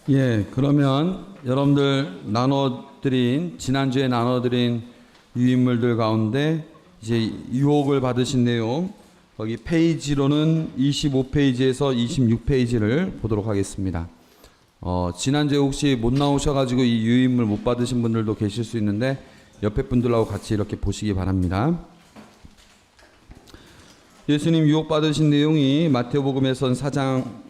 예, 그러면 여러분들 지난주에 나눠드린 유인물들 가운데 이제 유혹을 받으신 내용, 거기 페이지로는 25페이지에서 26페이지를 보도록 하겠습니다. 지난주에 혹시 못 나오셔가지고 이 유인물 못 받으신 분들도 계실 수 있는데 옆에 분들하고 같이 이렇게 보시기 바랍니다. 예수님 유혹받으신 내용이 마태복음에선 4장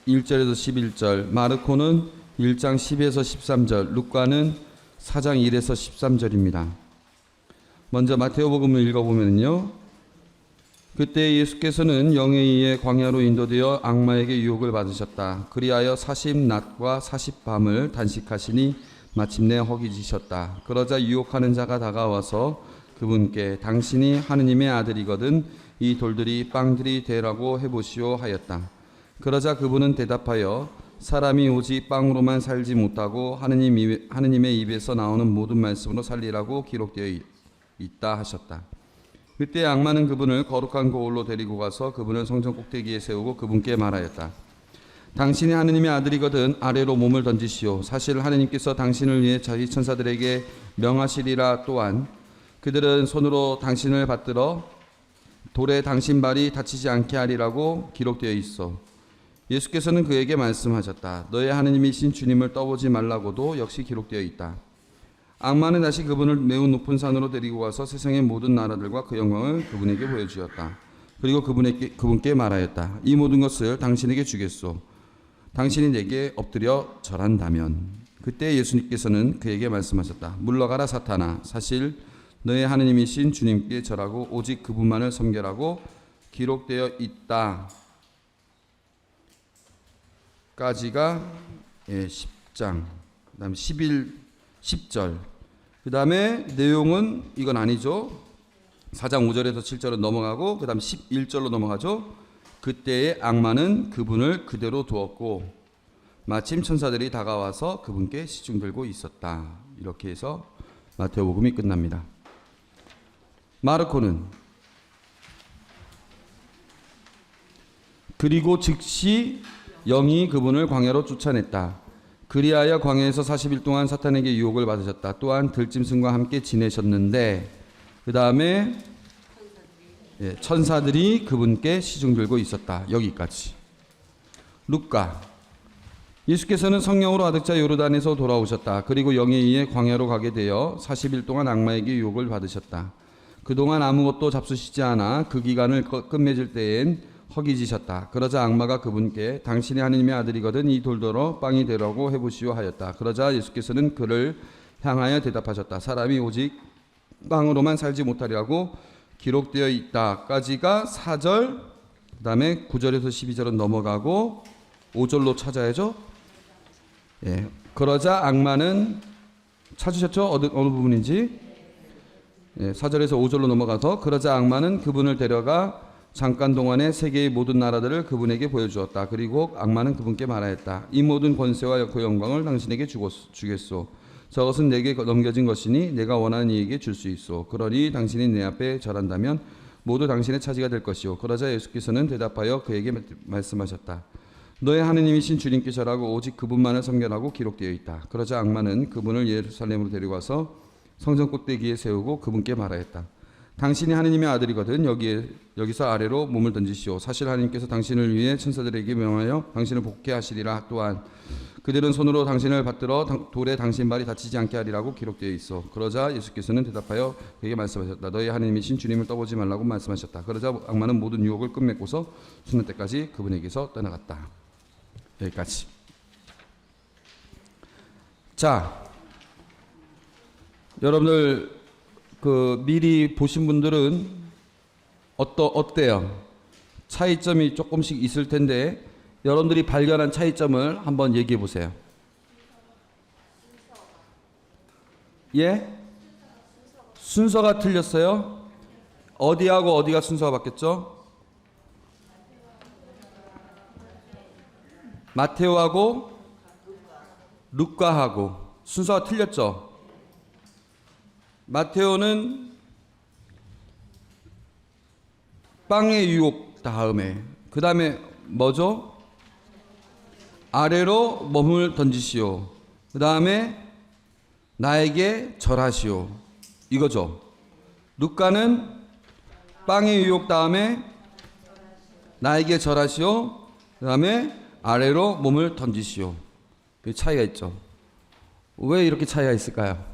1절에서 11절, 마르코는 1장 10에서 13절, 루카는 4장 1에서 13절입니다. 먼저 마태복음을 읽어보면요. 그때 예수께서는 영에 의해 광야로 인도되어 악마에게 유혹을 받으셨다. 그리하여 40낮과 40밤을 단식하시니 마침내 허기지셨다. 그러자 유혹하는 자가 다가와서 그분께 당신이 하느님의 아들이거든 이 돌들이 빵들이 되라고 해보시오 하였다. 그러자 그분은 대답하여 사람이 오직 빵으로만 살지 못하고 하느님의 입에서 나오는 모든 말씀으로 살리라고 기록되어 있다 하셨다. 그때 악마는 그분을 거룩한 고을로 데리고 가서 그분을 성전 꼭대기에 세우고 그분께 말하였다. 당신이 하느님의 아들이거든 아래로 몸을 던지시오. 사실 하느님께서 당신을 위해 자기 천사들에게 명하시리라. 또한 그들은 손으로 당신을 받들어 돌에 당신 발이 다치지 않게 하리라고 기록되어 있어. 예수께서는 그에게 말씀하셨다. 너의 하느님이신 주님을 떠보지 말라고도 역시 기록되어 있다. 악마는 다시 그분을 매우 높은 산으로 데리고 가서 세상의 모든 나라들과 그 영광을 그분에게 보여주었다. 그리고 그분께 말하였다. 이 모든 것을 당신에게 주겠소. 당신이 내게 엎드려 절한다면. 그때 예수님께서는 그에게 말씀하셨다. 물러가라 사탄아. 사실 너의 하느님이신 주님께 절하고 오직 그분만을 섬겨라고 기록되어 있다. 까지가 10장, 그 다음에 10절. 그 다음에 내용은 이건 아니죠. 4장 5절에서 7절은 넘어가고 그 다음 11절로 넘어가죠. 그때의 악마는 그분을 그대로 두었고 마침 천사들이 다가와서 그분께 시중 들고 있었다. 이렇게 해서 마태복음이 끝납니다. 마르코는 그리고 즉시 영이 그분을 광야로 쫓아냈다. 그리하여 광야에서 40일 동안 사탄에게 유혹을 받으셨다. 또한 들짐승과 함께 지내셨는데 그 다음에 천사들이 그분께 시중 들고 있었다. 여기까지. 루카. 예수께서는 성령으로 아득자 요르단에서 돌아오셨다. 그리고 영에 의해 광야로 가게 되어 40일 동안 악마에게 유혹을 받으셨다. 그동안 아무것도 잡수시지 않아 그 기간을 끝맺을 때엔 허기지셨다. 그러자 악마가 그분께 당신이 하느님의 아들이거든 이 돌더러 빵이 되라고 해보시오 하였다. 그러자 예수께서는 그를 향하여 대답하셨다. 사람이 오직 빵으로만 살지 못하리라고 기록되어 있다. 까지가 4절, 그 다음에 9절에서 12절은 넘어가고 5절로 찾아야죠. 예. 그러자 악마는 찾으셨죠? 어느 부분인지? 예, 4절에서 5절로 넘어가서 그러자 악마는 그분을 데려가 잠깐 동안에 세계의 모든 나라들을 그분에게 보여주었다. 그리고 악마는 그분께 말하였다. 이 모든 권세와 그 영광을 당신에게 주겠소. 저것은 내게 넘겨진 것이니 내가 원하는 이에게 줄 수 있소. 그러니 당신이 내 앞에 절한다면 모두 당신의 차지가 될 것이요. 그러자 예수께서는 대답하여 그에게 말씀하셨다. 너의 하느님이신 주님께 절하고 오직 그분만을 섬겨라고 기록되어 있다. 그러자 악마는 그분을 예루살렘으로 데려가서 성전 꼭대기에 세우고 그분께 말하였다. 당신이 하느님의 아들이거든 여기서 아래로 몸을 던지시오. 사실 하느님께서 당신을 위해 천사들에게 명하여 당신을 복게 하시리라. 또한 그들은 손으로 당신을 받들어 돌에 당신 발이 다치지 않게 하리라고 기록되어 있어. 그러자 예수께서는 대답하여 그에게 말씀하셨다. 너희 하느님이신 주님을 떠보지 말라고 말씀하셨다. 그러자 악마는 모든 유혹을 끝맺고서 수능 때까지 그분에게서 떠나갔다. 여기까지. 자, 여러분들 미리 보신 분들은 어때요? 차이점이 조금씩 있을 텐데 여러분들이 발견한 차이점을 한번 얘기해 보세요. 예? 순서가 틀렸어요? 어디하고 어디가 순서가 바뀌었죠? 마테오하고 루카하고 순서가 틀렸죠? 마테오는 빵의 유혹 다음에 그 다음에 뭐죠? 아래로 몸을 던지시오. 그 다음에 나에게 절하시오. 이거죠. 루카는 빵의 유혹 다음에 나에게 절하시오. 그 다음에 아래로 몸을 던지시오. 그 차이가 있죠. 왜 이렇게 차이가 있을까요?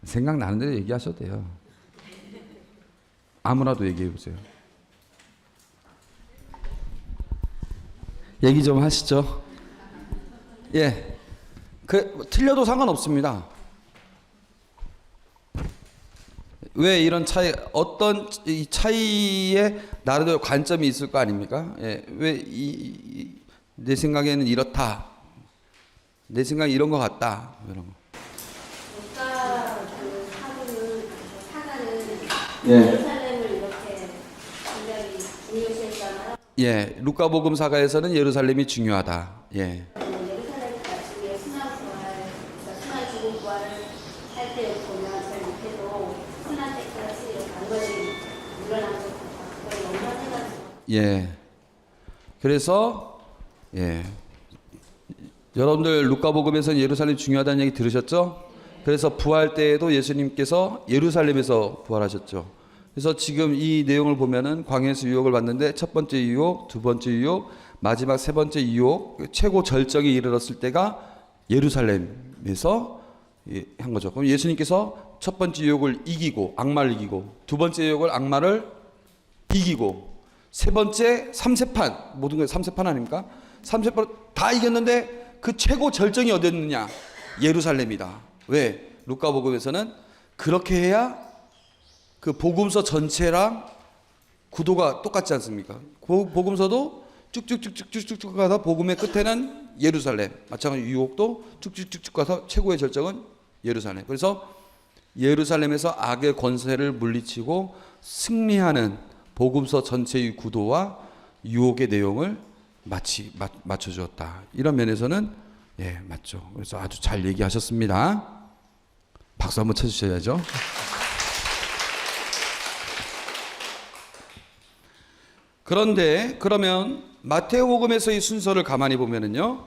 생각나는 대로 얘기하셔도 돼요. 아무나도 얘기해 보세요. 얘기 좀 하시죠. 예, 틀려도 상관없습니다. 왜 이런 차이, 어떤 이 차이에 나름대로 관점이 있을 거 아닙니까? 예, 왜 내 생각에는 이렇다. 내 생각에 이런 것 같다. 이런 거. 루카 그 사가는 예. 예루살렘을 이렇게 굉장히 중요시했잖아요. 예, 루카복음 사가에서는 예루살렘이 중요하다. 예. 예루살렘 같이 순환 부활, 순환 죽음 부활을 할 때 보면 제일 밑에도 순환 때까지 이렇게 안거리 물러난 것 같아. 그걸 연관해가지고. 예. 그래서 예. 여러분들 루카복음에서는 예루살렘이 중요하다는 얘기 들으셨죠? 그래서 부활 때에도 예수님께서 예루살렘에서 부활하셨죠. 그래서 지금 이 내용을 보면은 광야에서 유혹을 받는데 첫 번째 유혹, 두 번째 유혹, 마지막 세 번째 유혹, 최고 절정에 이르렀을 때가 예루살렘에서 한 거죠. 그럼 예수님께서 첫 번째 유혹을 이기고 악마를 이기고 두 번째 유혹을 악마를 이기고 세 번째 삼세판, 모든 게 삼세판 아닙니까? 삼세판 다 이겼는데 그 최고 절정이 어디였느냐? 예루살렘이다. 왜? 루카복음에서는 그렇게 해야 그 복음서 전체랑 구도가 똑같지 않습니까? 복음서도 쭉쭉쭉쭉쭉쭉 가서 복음의 끝에는 예루살렘. 마찬가지로 유혹도 쭉쭉쭉쭉 가서 최고의 절정은 예루살렘. 그래서 예루살렘에서 악의 권세를 물리치고 승리하는 복음서 전체의 구도와 유혹의 내용을 맞춰주었다. 이런 면에서는 예, 맞죠. 그래서 아주 잘 얘기하셨습니다. 박수 한번 쳐주셔야죠. 그런데 그러면 마태복음에서의 순서를 가만히 보면은요,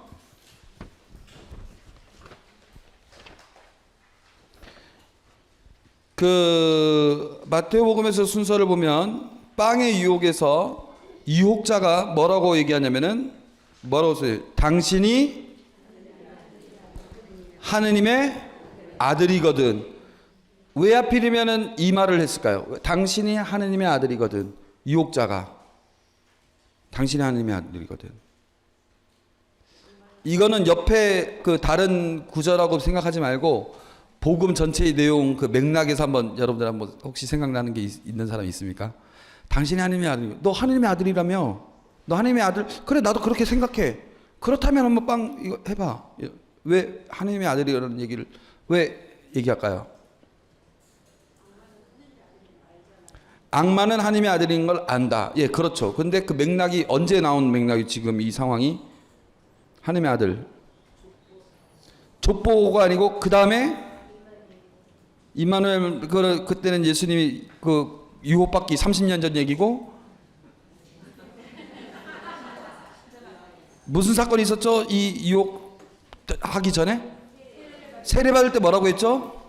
그 마태복음에서 순서를 보면 빵의 유혹에서 유혹자가 뭐라고 얘기하냐면은 뭐라고 써요? 당신이 하느님의 아들이거든. 왜 하필이면은 이 말을 했을까요? 당신이 하느님의 아들이거든. 유혹자가 당신이 하느님의 아들이거든. 이거는 옆에 그 다른 구절하고 생각하지 말고 복음 전체의 내용 그 맥락에서 한번 여러분들 한번 혹시 생각나는 게 있는 사람 있습니까? 당신이 하나님의 아들, 너 하나님의 아들이라며, 너 하나님의 아들, 그래 나도 그렇게 생각해. 그렇다면 한번 빵 이거 해봐. 왜 하나님의 아들이라는 얘기를 왜 얘기할까요? 악마는 하나님의 아들인 걸 안다. 예, 그렇죠. 근데 그 맥락이 언제 나온 맥락이 지금 이 상황이 하나님의 아들 족보가 아니고 그 다음에 임마누엘 그때는 예수님이 그 유혹받기 30년 전 얘기고 무슨 사건이 있었죠? 이 유혹 하기 전에 세례 받을 때 뭐라고 했죠?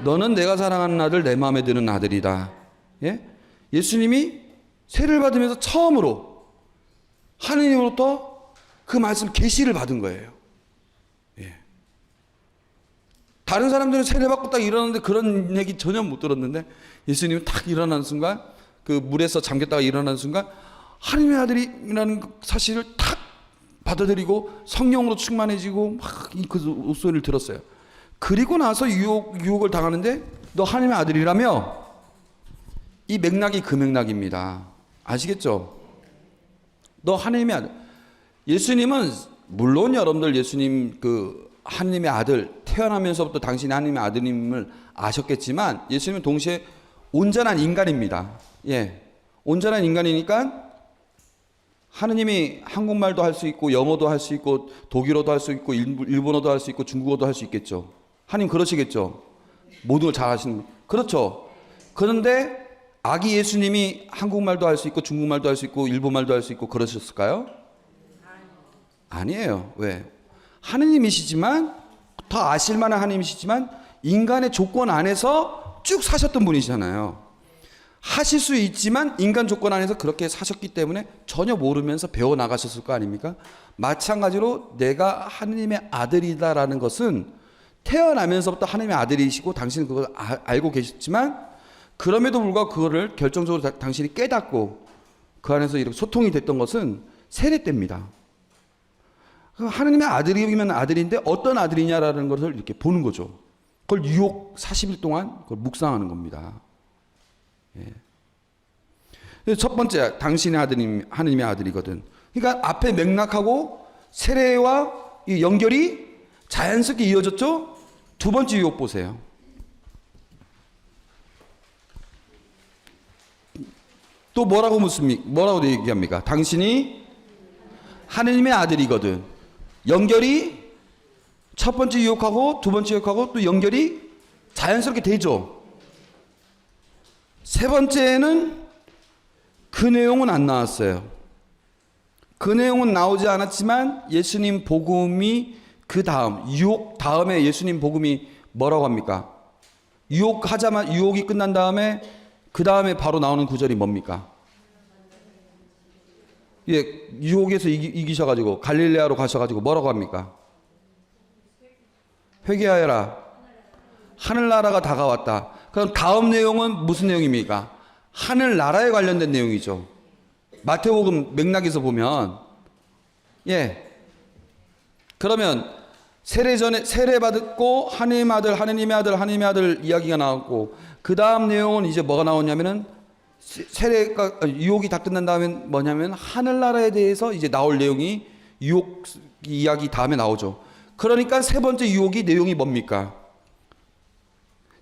너는 내가 사랑하는 아들 내 마음에 드는 아들이다. 예? 예수님이 세례를 받으면서 처음으로 하느님으로부터 그 말씀 계시를 받은 거예요. 예. 다른 사람들은 세례 받고 딱 일어났는데 그런 얘기 전혀 못 들었는데 예수님은 딱 일어나는 순간 그 물에서 잠겼다가 일어나는 순간 하나님의 아들이라는 사실을 탁 받아들이고 성령으로 충만해지고 막 그 소리를 들었어요. 그리고 나서 유혹을 당하는데 너 하나님의 아들이라며? 이 맥락이 그 맥락입니다. 아시겠죠? 너 하나님의 아들. 예수님은 물론 여러분들 예수님 그 하나님의 아들 태어나면서부터 당신이 하나님의 아들임을 아셨겠지만 예수님은 동시에 온전한 인간입니다. 예, 온전한 인간이니까 하느님이 한국말도 할 수 있고 영어도 할 수 있고 독일어도 할 수 있고 일본어도 할 수 있고 중국어도 할 수 있겠죠. 하느님 그러시겠죠. 모든 걸 잘 하시는. 그렇죠. 그런데 아기 예수님이 한국말도 할 수 있고 중국말도 할 수 있고 일본말도 할 수 있고 그러셨을까요? 아니에요. 왜? 하느님이시지만, 더 아실만한 하느님이시지만 인간의 조건 안에서 쭉 사셨던 분이잖아요. 하실 수 있지만 인간 조건 안에서 그렇게 사셨기 때문에 전혀 모르면서 배워나가셨을 거 아닙니까? 마찬가지로 내가 하느님의 아들이다라는 것은 태어나면서부터 하느님의 아들이시고 당신은 그걸 알고 계셨지만, 그럼에도 불구하고 그거를 결정적으로 당신이 깨닫고 그 안에서 이렇게 소통이 됐던 것은 세례 때입니다. 하느님의 아들이면 아들인데 어떤 아들이냐라는 것을 이렇게 보는 거죠. 그걸 유혹 40일 동안 그걸 묵상하는 겁니다. 예. 첫 번째, 당신의 아들이 하느님의 아들이거든. 그러니까 앞에 맥락하고 세례와 이 연결이 자연스럽게 이어졌죠. 두 번째 유혹 보세요. 또 뭐라고 묻습니까? 뭐라고 얘기합니까? 당신이 하느님의 아들이거든. 연결이 첫 번째 유혹하고 두 번째 유혹하고 또 연결이 자연스럽게 되죠. 세 번째는 그 내용은 안 나왔어요. 그 내용은 나오지 않았지만 예수님 복음이 그 다음, 유혹 다음에 예수님 복음이 뭐라고 합니까? 유혹이 끝난 다음에 그 다음에 바로 나오는 구절이 뭡니까? 예, 유혹에서 이기셔가지고 갈릴레아로 가셔가지고 뭐라고 합니까? 회개하여라. 하늘나라가 다가왔다. 그럼 다음 내용은 무슨 내용입니까? 하늘나라에 관련된 내용이죠. 마태복음 맥락에서 보면, 예. 그러면 세례 받고 하느님의 아들 이야기가 나왔고, 그 다음 내용은 이제 뭐가 나오냐면은 세례가 유혹이 다 끝난 다음에 뭐냐면 하늘나라에 대해서 이제 나올 내용이 유혹 이야기 다음에 나오죠. 그러니까 세 번째 유혹이 내용이 뭡니까?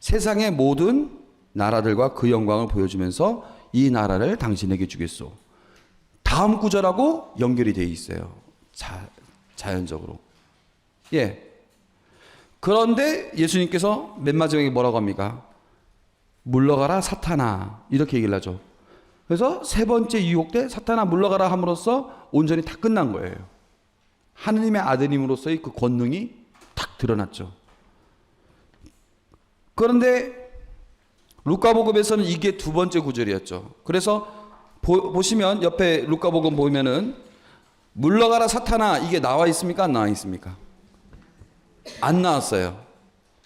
세상의 모든 나라들과 그 영광을 보여주면서 이 나라를 당신에게 주겠소. 다음 구절하고 연결이 되어 있어요. 자연적으로. 예. 그런데 예수님께서 맨 마지막에 뭐라고 합니까? 물러가라 사탄아, 이렇게 얘기를 하죠. 그래서 세 번째 유혹 때 사탄아 물러가라 함으로써 온전히 다 끝난 거예요. 하느님의 아드님으로서의 그 권능이 딱 드러났죠. 그런데 루카복음에서는 이게 두 번째 구절이었죠. 그래서 보시면 옆에 루카복음 보면은 물러가라 사탄아, 이게 나와 있습니까? 안 나와 있습니까? 안 나왔어요.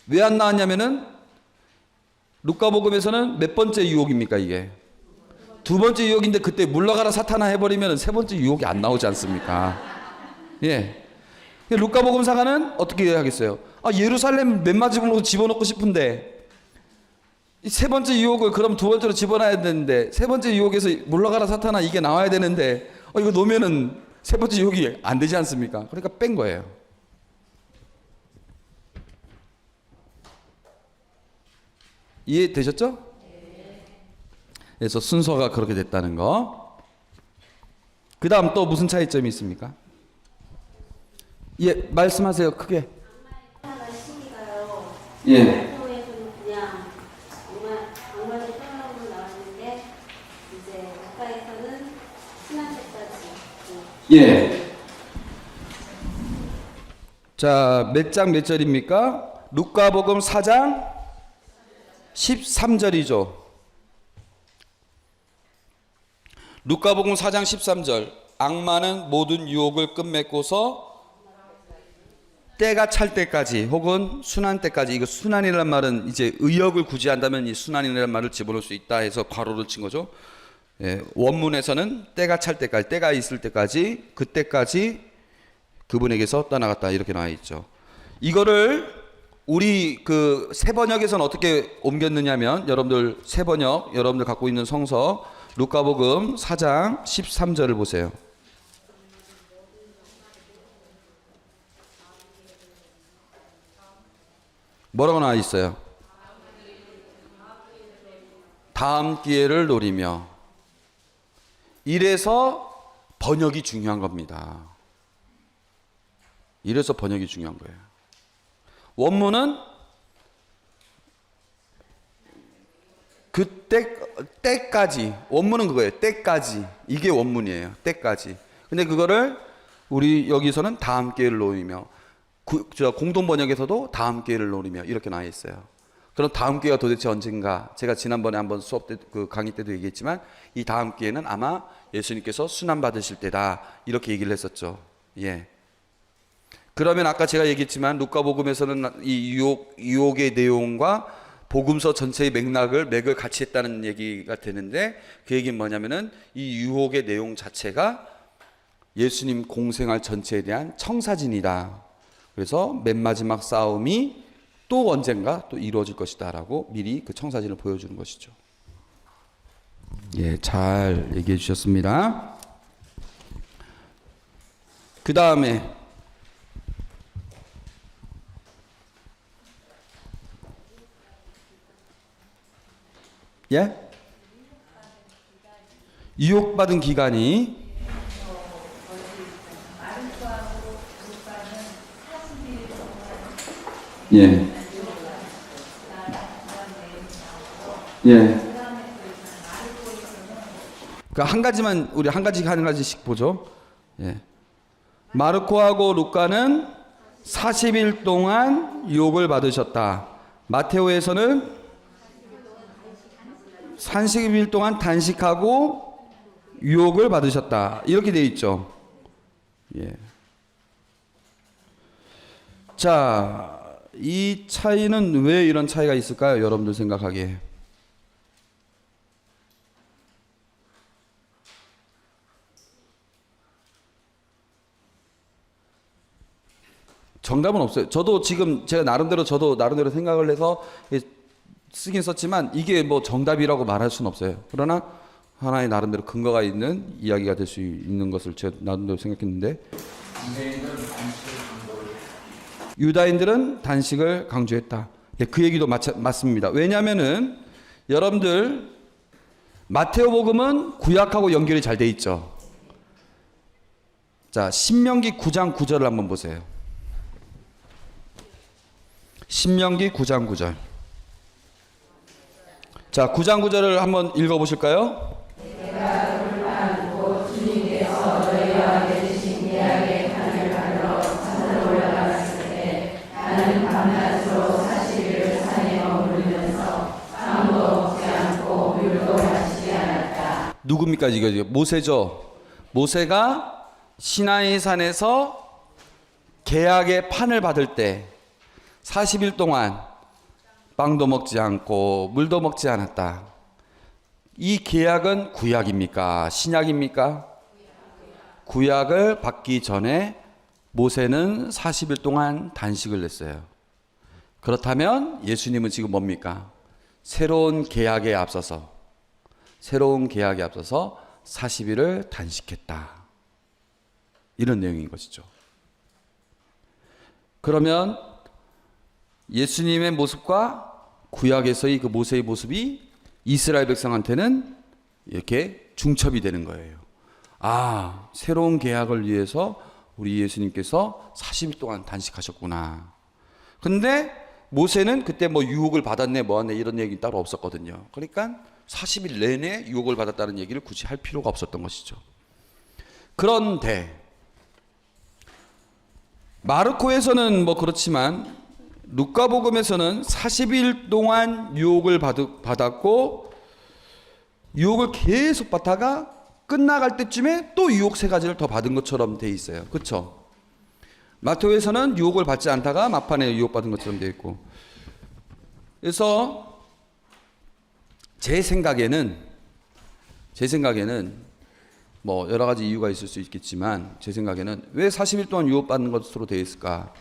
왜 안 나왔냐면은 루카복음에서는 몇 번째 유혹입니까? 이게 두 번째 유혹인데 그때 물러가라 사탄아 해버리면 세 번째 유혹이 안 나오지 않습니까? 예. 루카복음사가는 어떻게 하겠어요? 예루살렘 맨마지막으로 집어넣고 싶은데 세 번째 유혹을 그럼 두 번째로 집어넣어야 되는데, 세 번째 유혹에서 물러가라 사탄아 이게 나와야 되는데 이거 놓으면은 세 번째 유혹이 안 되지 않습니까? 그러니까 뺀 거예요. 이해되셨죠? 그래서 순서가 그렇게 됐다는 거. 그 다음 또 무슨 차이점이 있습니까? 예, 말씀하세요. 크게. 말씀이가요. 예. 통에서는 그냥 악마의 떠나고 나왔는데 이제 가까이서는 신한 때까지. 예. 자, 몇 장 몇 절입니까? 루카복음 4장 13절이죠. 루카복음 4장 13절. 악마는 모든 유혹을 끝맺고서 때가 찰 때까지 혹은 순환 때까지, 이거 순환이라는 말은 이제 의역을 구제한다면 이 순환이라는 말을 집어넣을 수 있다 해서 괄호를 친 거죠. 예, 원문에서는 때가 찰 때까지, 때가 있을 때까지, 그때까지 그분에게서 떠나갔다 이렇게 나와 있죠. 이거를 우리 그 세번역에서는 어떻게 옮겼느냐면, 여러분들 세번역 여러분들 갖고 있는 성서 루카복음 4장 13절을 보세요. 뭐라고 나와 있어요? 다음 기회를 노리며. 이래서 번역이 중요한 겁니다. 이래서 번역이 중요한 거예요. 원문은 때까지, 원문은 그거예요. 때까지. 이게 원문이에요. 때까지. 근데 그거를 우리 여기서는 다 함께를 놓으며, 공동 번역에서도 다 함께를 놓으며 이렇게 나와 있어요. 그럼 다음 기회가 도대체 언젠가? 제가 지난번에 한번 수업 때, 강의 때도 얘기했지만 이 다음 기회는 아마 예수님께서 순환 받으실 때다, 이렇게 얘기를 했었죠. 예. 그러면 아까 제가 얘기했지만 루카복음에서는 이 유혹의 내용과 복음서 전체의 맥을 같이 했다는 얘기가 되는데, 그 얘기는 뭐냐면은 이 유혹의 내용 자체가 예수님 공생활 전체에 대한 청사진이다. 그래서 맨 마지막 싸움이 또 언젠가 또 이루어질 것이다 라고 미리 그 청사진을 보여주는 것이죠. 예, 잘 얘기해 주셨습니다. 그 다음에 예? 유혹받은 기간이 예. 예. 그 한 가지만 우리 한 가지씩 보죠. 예. 마르코하고 루카는 40일 동안 유혹을 받으셨다. 마테오에서는 30일 동안 단식하고 유혹을 받으셨다. 이렇게 되어 있죠. 예. 자, 이 차이는 왜 이런 차이가 있을까요? 여러분들 생각하기에. 정답은 없어요. 저도 지금 제가 나름대로 생각을 해서 쓰긴 썼지만 이게 뭐 정답이라고 말할 수는 없어요. 그러나 하나의 나름대로 근거가 있는 이야기가 될 수 있는 것을 제가 나름대로 생각했는데, 유다인들은 단식을 강조했다. 예, 그 얘기도 맞습니다. 왜냐하면은 여러분들 마테오복음은 구약하고 연결이 잘 돼 있죠. 자, 신명기 9장 9절을 한번 보세요. 신명기 9장 9절. 자, 9장 9절을 한번 읽어 보실까요? 누굽니까? 이거 모세죠. 모세가 시나이 산에서 계약의 판을 받을 때 40일 동안 빵도 먹지 않고 물도 먹지 않았다. 이 계약은 구약입니까? 신약입니까? 구약을 받기 전에 모세는 40일 동안 단식을 했어요. 그렇다면 예수님은 지금 뭡니까? 새로운 계약에 앞서서 40일을 단식했다. 이런 내용인 것이죠. 그러면 예수님의 모습과 구약에서의 그 모세의 모습이 이스라엘 백성한테는 이렇게 중첩이 되는 거예요. 아, 새로운 계약을 위해서 우리 예수님께서 40일 동안 단식하셨구나. 근데 모세는 그때 뭐 유혹을 받았네 뭐하네 이런 얘기 따로 없었거든요. 그러니까 40일 내내 유혹을 받았다는 얘기를 굳이 할 필요가 없었던 것이죠. 그런데 마르코에서는 뭐 그렇지만 루카복음에서는 40일 동안 유혹을 받았고 유혹을 계속 받다가 끝나갈 때쯤에 또 유혹 3가지를 더 받은 것처럼 돼 있어요. 그렇죠? 마테오에서는 유혹을 받지 않다가 막판에 유혹받은 것처럼 돼 있고. 그래서 제 생각에는 뭐 여러 가지 이유가 있을 수 있겠지만 제 생각에는 왜 40일 동안 유혹받는 것으로 되어 있을까?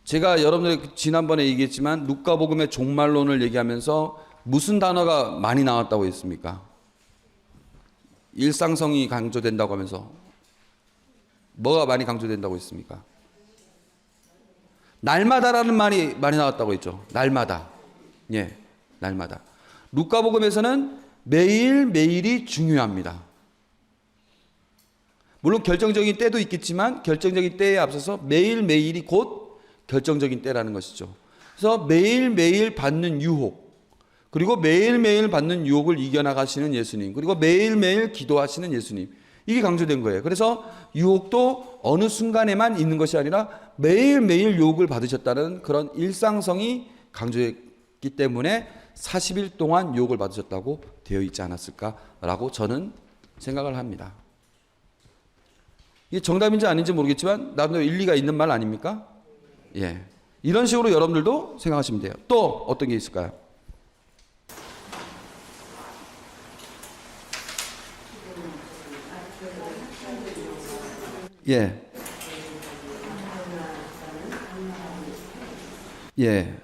제가 여러분들 지난번에 얘기했지만 루카복음의 종말론을 얘기하면서 무슨 단어가 많이 나왔다고 했습니까? 일상성이 강조된다고 하면서 뭐가 많이 강조된다고 했습니까? 날마다라는 말이 많이 나왔다고 했죠. 날마다. 예, 날마다. 루카복음에서는 매일매일이 중요합니다. 물론 결정적인 때도 있겠지만 결정적인 때에 앞서서 매일매일이 곧 결정적인 때라는 것이죠. 그래서 매일매일 받는 유혹, 그리고 매일매일 받는 유혹을 이겨나가시는 예수님, 그리고 매일매일 기도하시는 예수님, 이게 강조된 거예요. 그래서 유혹도 어느 순간에만 있는 것이 아니라 매일매일 유혹을 받으셨다는 그런 일상성이 강조했기 때문에 40일 동안 유혹을 받으셨다고 되어 있지 않았을까라고 저는 생각을 합니다. 이게 정답인지 아닌지 모르겠지만 나름대로 일리가 있는 말 아닙니까? 예. 이런 식으로 여러분들도 생각하시면 돼요. 또 어떤 게 있을까요? 예. 예.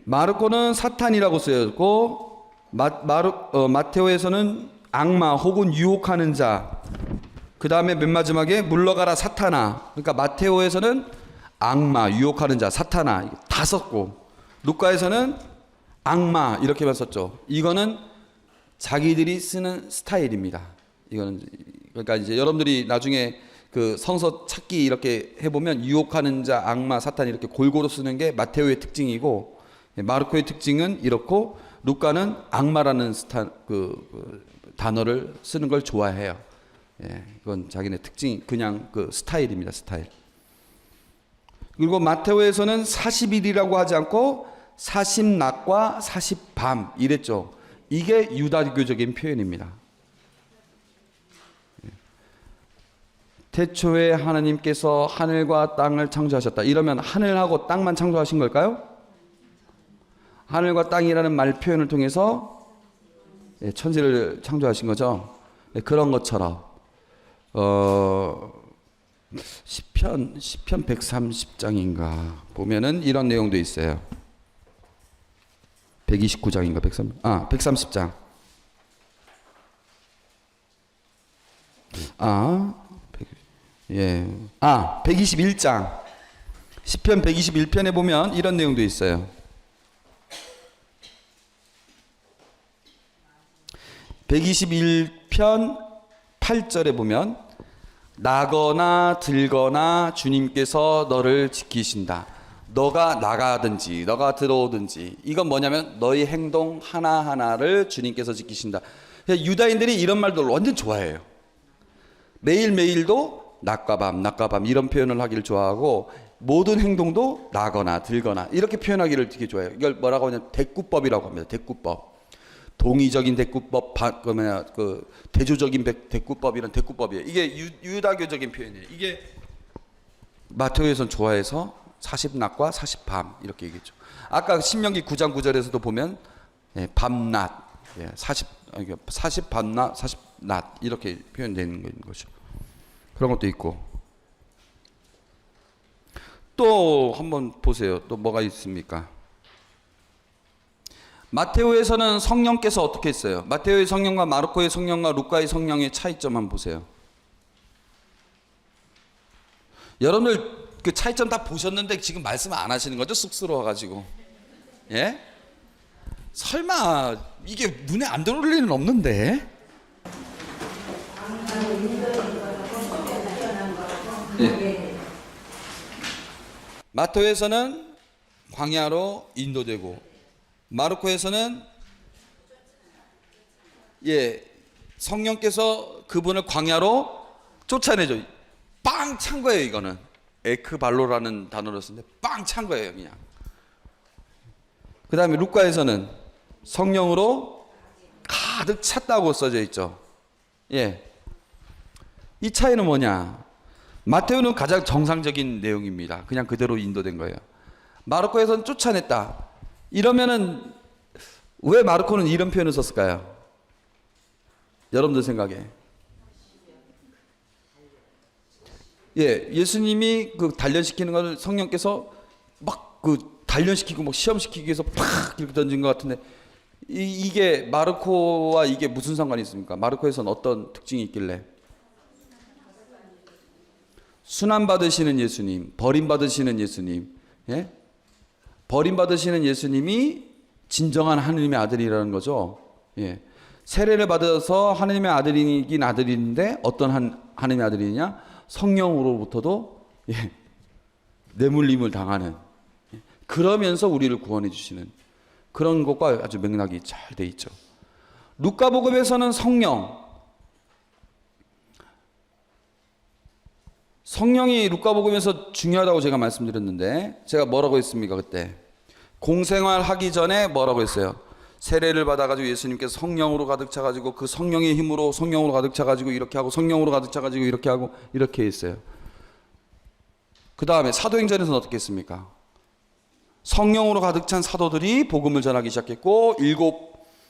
마르코는 사탄이라고 쓰였고 마테오에서는 악마 혹은 유혹하는 자. 그 다음에 맨 마지막에 물러가라 사탄아. 그러니까 마테오에서는 악마, 유혹하는 자, 사탄아 다 썼고, 루카에서는 악마 이렇게만 썼죠. 이거는 자기들이 쓰는 스타일입니다. 이거는 그러니까 이제 여러분들이 나중에 그 성서 찾기 이렇게 해보면 유혹하는 자, 악마, 사탄 이렇게 골고루 쓰는 게 마테오의 특징이고, 마르코의 특징은 이렇고, 루카는 악마라는 단어를 쓰는 걸 좋아해요. 예, 이건 자기네 특징, 그냥 그 스타일입니다, 스타일. 그리고 마테오에서는 40일이라고 하지 않고 40낮과 40밤 이랬죠. 이게 유다교적인 표현입니다. 태초에 하나님께서 하늘과 땅을 창조하셨다. 이러면 하늘하고 땅만 창조하신 걸까요? 하늘과 땅이라는 말 표현을 통해서 천지를 창조하신 거죠. 그런 것처럼 시편 130장인가 보면은 이런 내용도 있어요. 129장인가 130장. 예. 121장. 시편 121편에 보면 이런 내용도 있어요. 121편 8절에 보면 나거나 들거나 주님께서 너를 지키신다. 너가 나가든지 너가 들어오든지, 이건 뭐냐면 너희 행동 하나하나를 주님께서 지키신다. 유다인들이 이런 말들 완전 좋아해요. 매일매일도 낮과 밤 이런 표현을 하기를 좋아하고, 모든 행동도 나거나 들거나 이렇게 표현하기를 되게 좋아해요. 이걸 뭐라고 하냐면 대꾸법이라고 합니다. 대꾸법. 동의적인 대꾸법, 대조적인 대꾸법, 이런 대꾸법이에요. 이게 유다교적인 표현이에요. 이게 마테오에서는 좋아해서 40낮과 40밤 이렇게 얘기했죠. 아까 신명기 9장 9절에서도 보면 밤낮, 40 밤낮, 40낮 이렇게 표현되는 거죠. 그런 것도 있고. 또 한번 보세요. 또 뭐가 있습니까? 마테오에서는 성령께서 어떻게 했어요? 마테오의 성령과 마르코의 성령과 루카의 성령의 차이점 한번 보세요. 여러분들 그 차이점 다 보셨는데 지금 말씀 안 하시는 거죠? 쑥스러워가지고. 예? 설마 이게 눈에 안 들어올 리는 없는데? 예. 마테오에서는 광야로 인도되고, 마르코에서는 성령께서 그분을 광야로 쫓아내죠. 빵 찬 거예요. 이거는 에크발로라는 단어를 쓰는데 빵 찬 거예요, 그냥. 그 다음에 루카에서는 성령으로 가득 찼다고 써져 있죠. 예. 이 차이는 뭐냐? 마테오는 가장 정상적인 내용입니다. 그냥 그대로 인도된 거예요. 마르코에서는 쫓아냈다. 이러면은 왜 마르코는 이런 표현을 썼을까요? 여러분들 생각에. 예수님이 그 단련시키는 걸 성령께서 막 그 단련시키고 막 시험시키기 위해서 팍 이렇게 던진 것 같은데, 이게 마르코와 이게 무슨 상관이 있습니까? 마르코에서는 어떤 특징이 있길래? 순환받으시는 예수님, 버림받으시는 예수님, 예? 버림받으시는 예수님이 진정한 하느님의 아들이라는 거죠. 예. 세례를 받아서 하느님의 아들이긴 아들인데 어떤 하느님의 아들이냐? 성령으로부터도 내물림을 당하는, 그러면서 우리를 구원해 주시는 그런 것과 아주 맥락이 잘 돼 있죠. 루카복음에서는 성령이 루카복음에서 중요하다고 제가 말씀드렸는데, 제가 뭐라고 했습니까 그때? 공생활 하기 전에 뭐라고 했어요? 세례를 받아가지고 예수님께서 성령으로 가득 차가지고 그 성령의 힘으로 성령으로 가득 차가지고 이렇게 하고 성령으로 가득 차가지고 이렇게 하고 이렇게 했어요. 그 다음에 사도행전에서는 어떻게 했습니까? 성령으로 가득 찬 사도들이 복음을 전하기 시작했고 7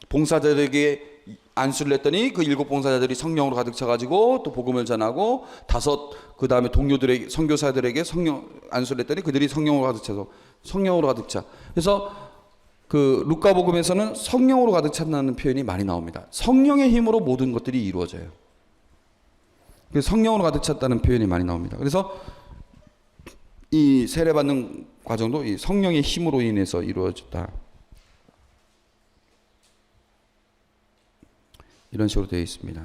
봉사자들에게 안수를 했더니 그 7 봉사자들이 성령으로 가득 차가지고 또 복음을 전하고 5 그 다음에 동료들에게 선교사들에게 성령 안수를 했더니 그들이 성령으로 가득 차서 성령으로 가득 차. 그래서 그 루카복음에서는 성령으로 가득 찼다는 표현이 많이 나옵니다. 성령의 힘으로 모든 것들이 이루어져요. 그래서 성령으로 가득 찼다는 표현이 많이 나옵니다. 그래서 이 세례받는 과정도 이 성령의 힘으로 인해서 이루어졌다. 이런 식으로 되어 있습니다.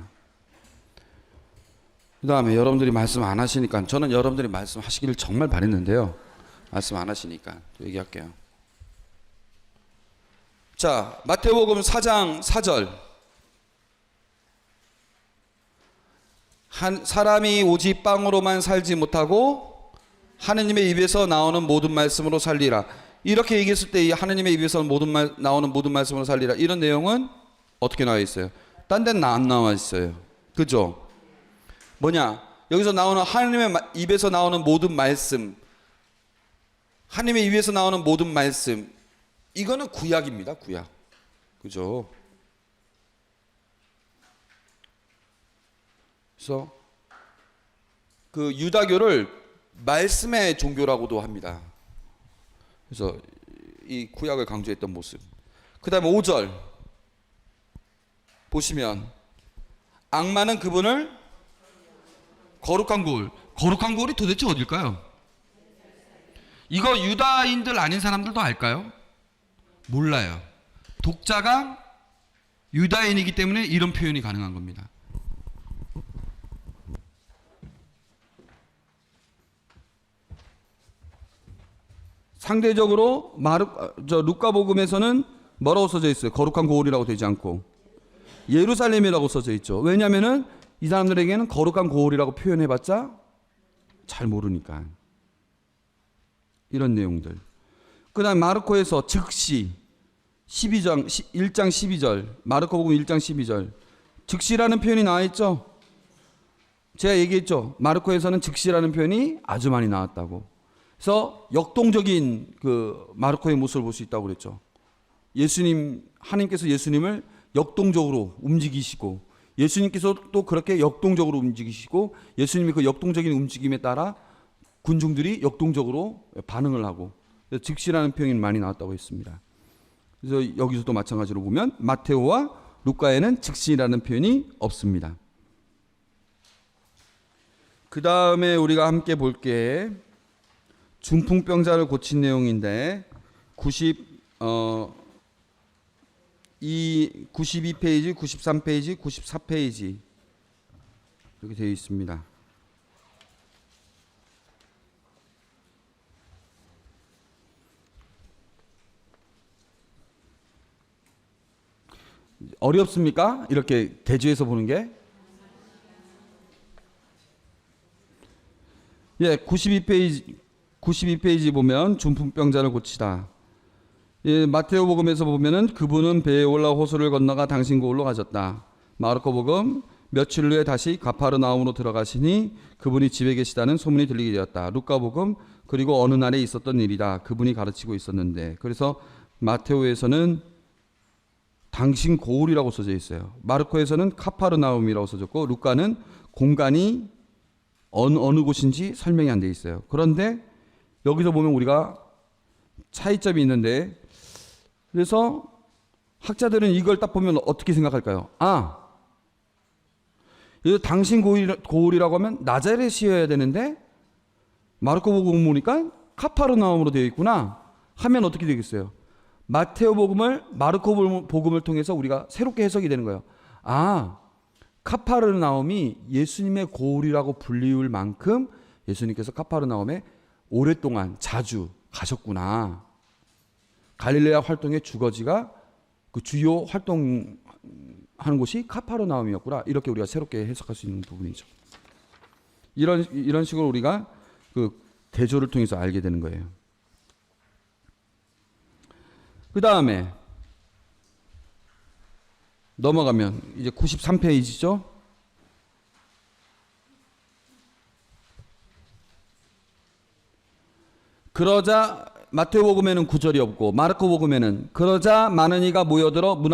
그 다음에 여러분들이 말씀 안 하시니까, 저는 여러분들이 말씀하시기를 정말 바랬는데요. 말씀 안 하시니까 또 얘기할게요. 자, 마태복음 4장 4절. 사람이 오직 빵으로만 살지 못하고 하느님의 입에서 나오는 모든 말씀으로 살리라. 이렇게 얘기했을 때 이 하느님의 입에서 나오는 모든 말씀으로 살리라. 이런 내용은 어떻게 나와 있어요? 딴 데는 안 나와 있어요. 그죠? 뭐냐? 여기서 나오는 하느님의 입에서 나오는 모든 말씀, 하느님의 입에서 나오는 모든 말씀, 이거는 구약입니다. 구약. 그죠? 그래서 그 유다교를 말씀의 종교라고도 합니다. 그래서 이 구약을 강조했던 모습. 그 다음에 5절 보시면 악마는 그분을 거룩한 고울이 도대체 어딜까요? 이거 유다인들 아닌 사람들도 알까요? 몰라요. 독자가 유다인이기 때문에 이런 표현이 가능한 겁니다. 상대적으로 루카복음에서는 뭐라고 써져 있어요? 거룩한 고울이라고 되지 않고 예루살렘이라고 써져 있죠. 왜냐하면은 이 사람들에게는 거룩한 고울이라고 표현해봤자 잘 모르니까. 이런 내용들. 그 다음 마르코에서 즉시 1장 12절, 마르코복음 1장 12절 즉시라는 표현이 나와 있죠. 제가 얘기했죠. 마르코에서는 즉시라는 표현이 아주 많이 나왔다고. 그래서 역동적인 그 마르코의 모습을 볼 수 있다고 그랬죠. 하나님께서 예수님을 역동적으로 움직이시고 예수님께서 또 그렇게 역동적으로 움직이시고 예수님이 그 역동적인 움직임에 따라 군중들이 역동적으로 반응을 하고 즉시라는 표현이 많이 나왔다고 했습니다. 그래서 여기서도 마찬가지로 보면 마테오와 루카에는 즉시라는 표현이 없습니다. 그 다음에 우리가 함께 볼 게 중풍병자를 고친 내용인데 92페이지, 93페이지, 94페이지 이렇게 되어 있습니다. 어렵습니까? 이렇게 대조해서 보는 게? 예, 92페이지 보면 중풍병자를 고치다. 예, 마테오복음에서 보면은 그분은 배에 올라 호수를 건너가 당신 고을로 가셨다. 마르코복음 며칠 후에 다시 가파르나움으로 들어가시니 그분이 집에 계시다는 소문이 들리게 되었다. 루카복음 그리고 어느 날에 있었던 일이다. 그분이 가르치고 있었는데. 그래서 마테오에서는 당신 고을이라고 써져 있어요. 마르코에서는 카파르나움이라고 써졌고 루카는 공간이 어느 곳인지 설명이 안 돼 있어요. 그런데 여기서 보면 우리가 차이점이 있는데, 그래서 학자들은 이걸 딱 보면 어떻게 생각할까요? 이거 당신 고울이라고 하면 나자렛이어야 되는데 마르코복음 보니까 카파르나움으로 되어 있구나 하면 어떻게 되겠어요? 마테오복음을 마르코복음을 통해서 우리가 새롭게 해석이 되는 거예요. 카파르나움이 예수님의 고울이라고 불리울 만큼 예수님께서 카파르나움에 오랫동안 자주 가셨구나. 갈릴레아 활동의 주거지가 그 주요 활동하는 곳이 카파르나움이었구나. 이렇게 우리가 새롭게 해석할 수 있는 부분이죠. 이런 식으로 우리가 그 대조를 통해서 알게 되는 거예요. 그 다음에 넘어가면 이제 93페이지죠. 그러자 마태복음에는 구절이 없고 마르코복음에는 그러자 많은 이가 모여들어 문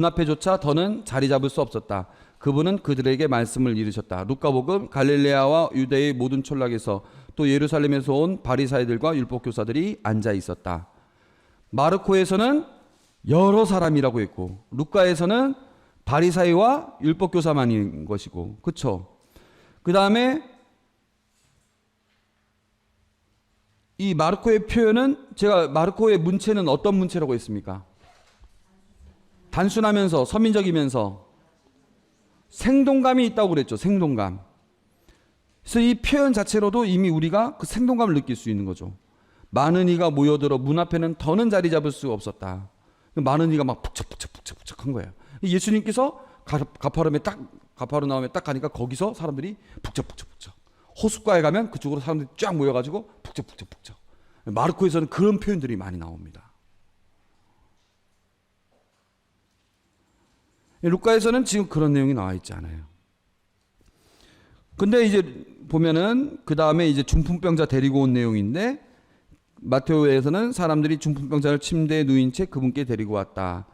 앞에조차 더는 자리 잡을 수 없었다. 그분은 그들에게 말씀을 이르셨다. 루카복음 갈릴레아와 유대의 모든 촌락에서 또 예루살렘에서 온 바리사이들과 율법교사들이 앉아 있었다. 마르코에서는 여러 사람이라고 했고 루카에서는 바리사이와 율법교사만인 것이고, 그렇죠? 그 다음에 이 마르코의 표현은, 제가 마르코의 문체는 어떤 문체라고 했습니까? 단순하면서 서민적이면서 생동감이 있다고 그랬죠. 생동감. 그래서 이 표현 자체로도 이미 우리가 그 생동감을 느낄 수 있는 거죠. 많은 이가 모여들어 문 앞에는 더는 자리 잡을 수가 없었다. 많은 이가 막 북적북적 한 거예요. 예수님께서 가파르나움에 딱 가니까 거기서 사람들이 북적북적. 호숫가에 가면 그쪽으로 사람들이 쫙 모여가지고 북적북적. 마르코에서는 그런 표현들이 많이 나옵니다. 루카에서는 지금 그런 내용이 나와 있지 않아요. 근데 이제 보면은 그 다음에 이제 중풍병자 데리고 온 내용인데, 마테오에서는 사람들이 중풍병자를 침대에 누인 채 그분께 데리고 왔다.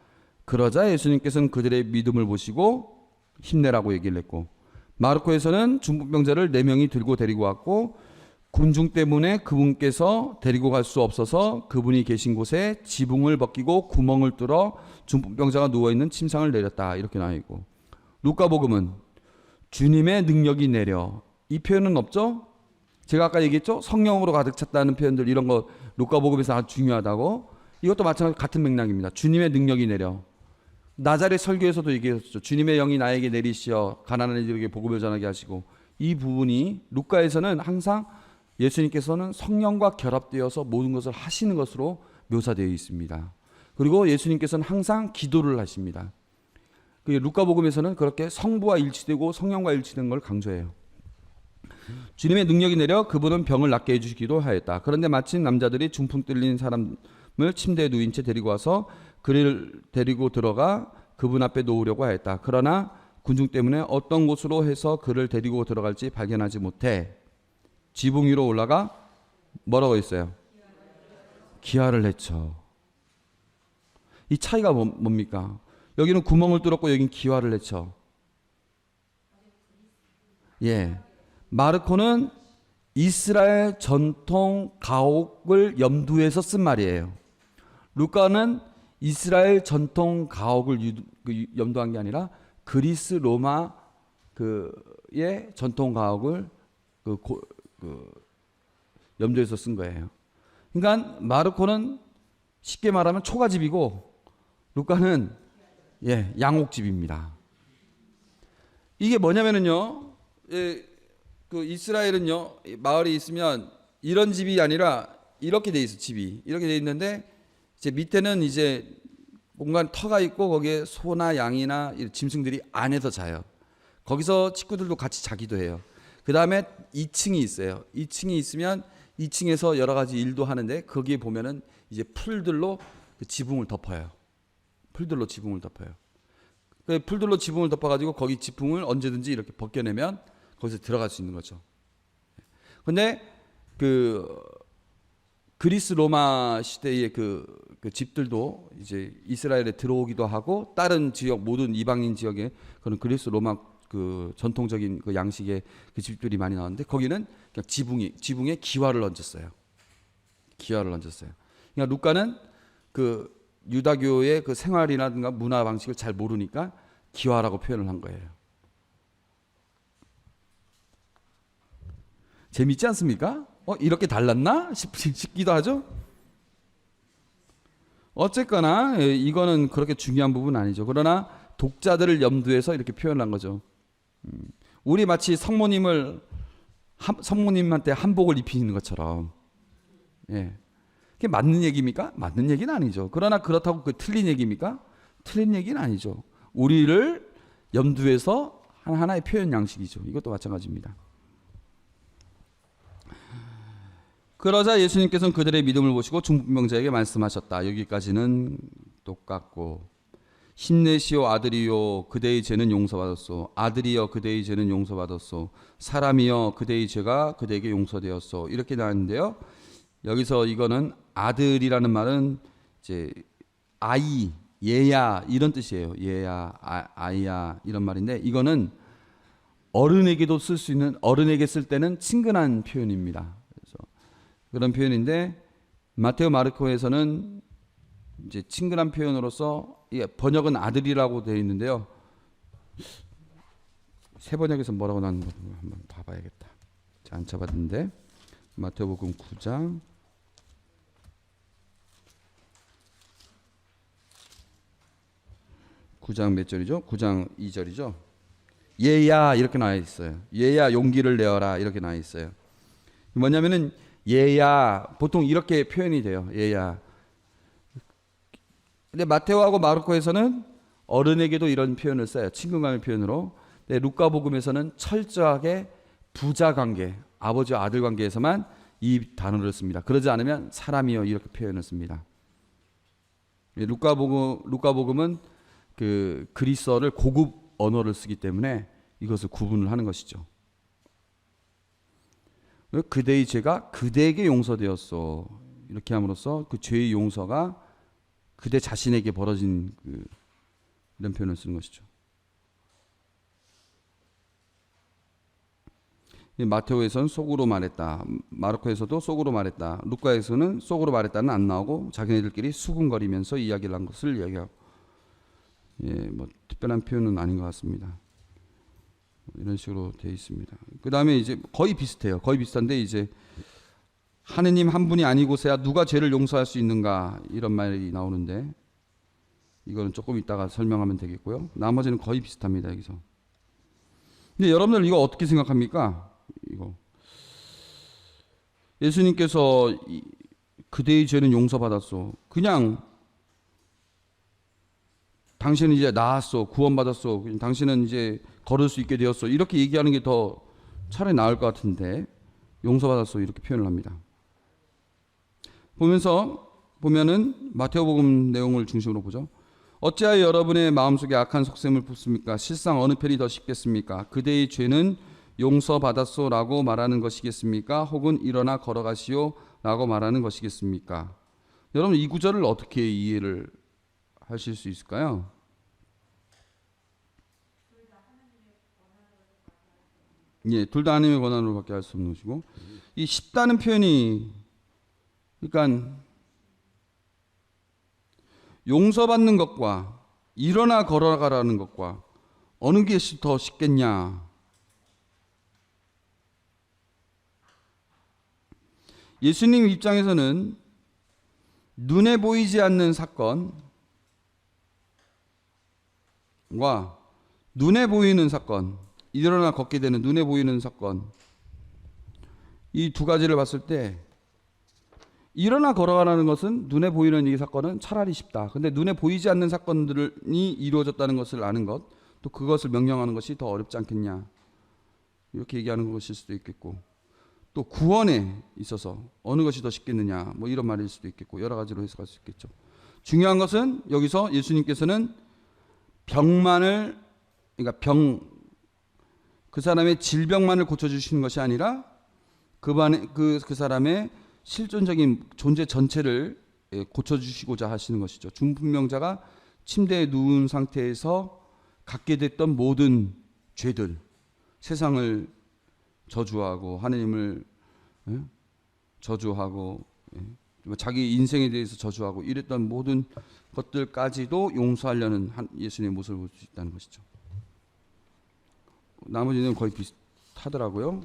그러자 예수님께서는 그들의 믿음을 보시고 힘내라고 얘기를 했고, 마르코에서는 중풍병자를 4명이 들고 데리고 왔고 군중 때문에 그분께서 데리고 갈 수 없어서 그분이 계신 곳에 지붕을 벗기고 구멍을 뚫어 중풍병자가 누워있는 침상을 내렸다. 이렇게 나와 있고, 루카복음은 주님의 능력이 내려, 이 표현은 없죠? 제가 아까 얘기했죠? 성령으로 가득 찼다는 표현들, 이런 거 루카복음에서 아주 중요하다고. 이것도 마찬가지로 같은 맥락입니다. 주님의 능력이 내려. 나자렛 설교에서도 얘기했었죠. 주님의 영이 나에게 내리시어 가난한 이들에게 복음을 전하게 하시고. 이 부분이 루카에서는 항상 예수님께서는 성령과 결합되어서 모든 것을 하시는 것으로 묘사되어 있습니다. 그리고 예수님께서는 항상 기도를 하십니다. 루카복음에서는 그렇게 성부와 일치되고 성령과 일치된 걸 강조해요. 주님의 능력이 내려 그분은 병을 낫게 해주시기도 하였다. 그런데 마침 남자들이 중풍 뚫린 사람을 침대에 누인 채 데리고 와서 그를 데리고 들어가 그분 앞에 놓으려고 하였다. 그러나 군중 때문에 어떤 곳으로 해서 그를 데리고 들어갈지 발견하지 못해 지붕 위로 올라가 뭐라고 했어요? 기화를 내쳐. 이 차이가 뭡니까? 여기는 구멍을 뚫었고 여기는 기화를 내쳐. 예, 마르코는 이스라엘 전통 가옥을 염두에서 쓴 말이에요. 루카는 이스라엘 전통 가옥을 염두한 게 아니라 그리스 로마의 전통 가옥을 염두에서 쓴 거예요. 그러니까 마르코는 쉽게 말하면 초가집이고 루카는 양옥집입니다. 이게 뭐냐면은요, 그 이스라엘은요, 마을이 있으면 이런 집이 아니라 이렇게 돼 있어. 집이 이렇게 돼 있는데 이제 밑에는 이제 공간 터가 있고 거기에 소나 양이나 짐승들이 안에서 자요. 거기서 식구들도 같이 자기도 해요. 그 다음에 2층이 있어요. 2층이 있으면 2층에서 여러 가지 일도 하는데 거기에 보면은 이제 풀들로 그 지붕을 덮어요. 풀들로 지붕을 덮어요. 그 풀들로 지붕을 덮어가지고 거기 지붕을 언제든지 이렇게 벗겨내면 거기서 들어갈 수 있는 거죠. 근데 그리스 로마 시대의 그 집들도 이제 이스라엘에 들어오기도 하고 다른 지역 모든 이방인 지역에 그런 그리스 로마 그 전통적인 그 양식의 그 집들이 많이 나왔는데 거기는 그냥 지붕에 기와를 얹었어요. 기와를 얹었어요. 그러니까 루카는 그 유다교의 그 생활이라든가 문화 방식을 잘 모르니까 기와라고 표현을 한 거예요. 재밌지 않습니까? 이렇게 달랐나? 싶기도 하죠. 어쨌거나 이거는 그렇게 중요한 부분은 아니죠. 그러나 독자들을 염두해서 이렇게 표현한 거죠. 우리 마치 성모님한테 한복을 입히는 것처럼, 그게 맞는 얘기입니까? 맞는 얘기는 아니죠. 그러나 그렇다고 그 틀린 얘기입니까? 틀린 얘기는 아니죠. 우리를 염두에서 하나의 표현 양식이죠. 이것도 마찬가지입니다. 그러자 예수님께서는 그들의 믿음을 보시고 중풍병자에게 말씀하셨다. 여기까지는 똑같고, 힘내시오 아들이요 그대의 죄는 용서받았소. 아들이여 그대의 죄는 용서받았소. 사람이여 그대의 죄가 그대에게 용서되었소. 이렇게 나왔는데요. 여기서 이거는 아들이라는 말은 이제 아이, 얘야 이런 뜻이에요. 얘야, 아이야 이런 말인데, 이거는 어른에게도 쓸 수 있는, 어른에게 쓸 때는 친근한 표현입니다. 그래서 그런 표현인데, 마테오 마르코에서는 이제 친근한 표현으로서 번역은 아들이라고 되어 있는데요. 새 번역에서 뭐라고 나왔는지 한번 봐봐야겠다. 안 찾아봤는데, 마태복음 9장 9장 몇 절이죠? 9장 2절이죠. 얘야 이렇게 나와 있어요. 얘야 용기를 내어라 이렇게 나와 있어요. 뭐냐면은 얘야 보통 이렇게 표현이 돼요. 얘야. 근데 마테오하고 마르코에서는 어른에게도 이런 표현을 써요. 친근감의 표현으로. 근데 루카복음에서는 철저하게 부자 관계, 아버지와 아들 관계에서만 이 단어를 씁니다. 그러지 않으면 사람이요 이렇게 표현을 씁니다. 루카복음은 그 그리스어를 고급 언어를 쓰기 때문에 이것을 구분을 하는 것이죠. 그대의 죄가 그대에게 용서되었소. 이렇게 함으로써 그 죄의 용서가 그대 자신에게 벌어진 이런 표현을 쓰는 것이죠. 마테오에서는 속으로 말했다. 마르코에서도 속으로 말했다. 루카에서는 속으로 말했다는 안 나오고 자기네들끼리 수군거리면서 이야기를 한 것을 이야기하고, 뭐 특별한 표현은 아닌 것 같습니다. 이런 식으로 되어 있습니다. 그 다음에 이제 거의 비슷해요. 거의 비슷한데 이제 하느님 한 분이 아니고서야 누가 죄를 용서할 수 있는가 이런 말이 나오는데, 이거는 조금 이따가 설명하면 되겠고요. 나머지는 거의 비슷합니다. 여기서. 근데 여러분들 이거 어떻게 생각합니까? 이거 예수님께서 그대의 죄는 용서받았소. 그냥 당신은 이제 나았소, 구원받았소, 당신은 이제 걸을 수 있게 되었소, 이렇게 얘기하는 게 더 차라리 나을 것 같은데, 용서받았소 이렇게 표현을 합니다. 보면은 마태복음 내용을 중심으로 보죠. 어찌하여 여러분의 마음속에 악한 속셈을 품습니까? 실상 어느 편이 더 쉽겠습니까? 그대의 죄는 용서받았소라고 말하는 것이겠습니까? 혹은 일어나 걸어가시오 라고 말하는 것이겠습니까? 여러분 이 구절을 어떻게 이해를 하실 수 있을까요? 둘 다 하나님의 권한으로밖에 할 수 없는 것이고, 이 쉽다는 표현이, 그러니까 용서받는 것과 일어나 걸어가라는 것과 어느 게 더 쉽겠냐? 예수님 입장에서는 눈에 보이지 않는 사건과 눈에 보이는 사건, 일어나 걷게 되는 눈에 보이는 사건, 이 두 가지를 봤을 때 일어나 걸어가라는 것은, 눈에 보이는 이 사건은 차라리 쉽다. 근데 눈에 보이지 않는 사건들이 이루어졌다는 것을 아는 것, 또 그것을 명령하는 것이 더 어렵지 않겠냐, 이렇게 얘기하는 것일 수도 있겠고, 또 구원에 있어서 어느 것이 더 쉽겠느냐, 뭐 이런 말일 수도 있겠고, 여러 가지로 해석할 수 있겠죠. 중요한 것은 여기서 예수님께서는 병만을, 그러니까 그 사람의 질병만을 고쳐주시는 것이 아니라 그 사람의 실존적인 존재 전체를 고쳐주시고자 하시는 것이죠. 중풍병자가 침대에 누운 상태에서 갖게 됐던 모든 죄들, 세상을 저주하고 하나님을 저주하고 자기 인생에 대해서 저주하고 이랬던 모든 것들까지도 용서하려는 예수님의 모습을 볼 수 있다는 것이죠. 나머지는 거의 비슷하더라고요.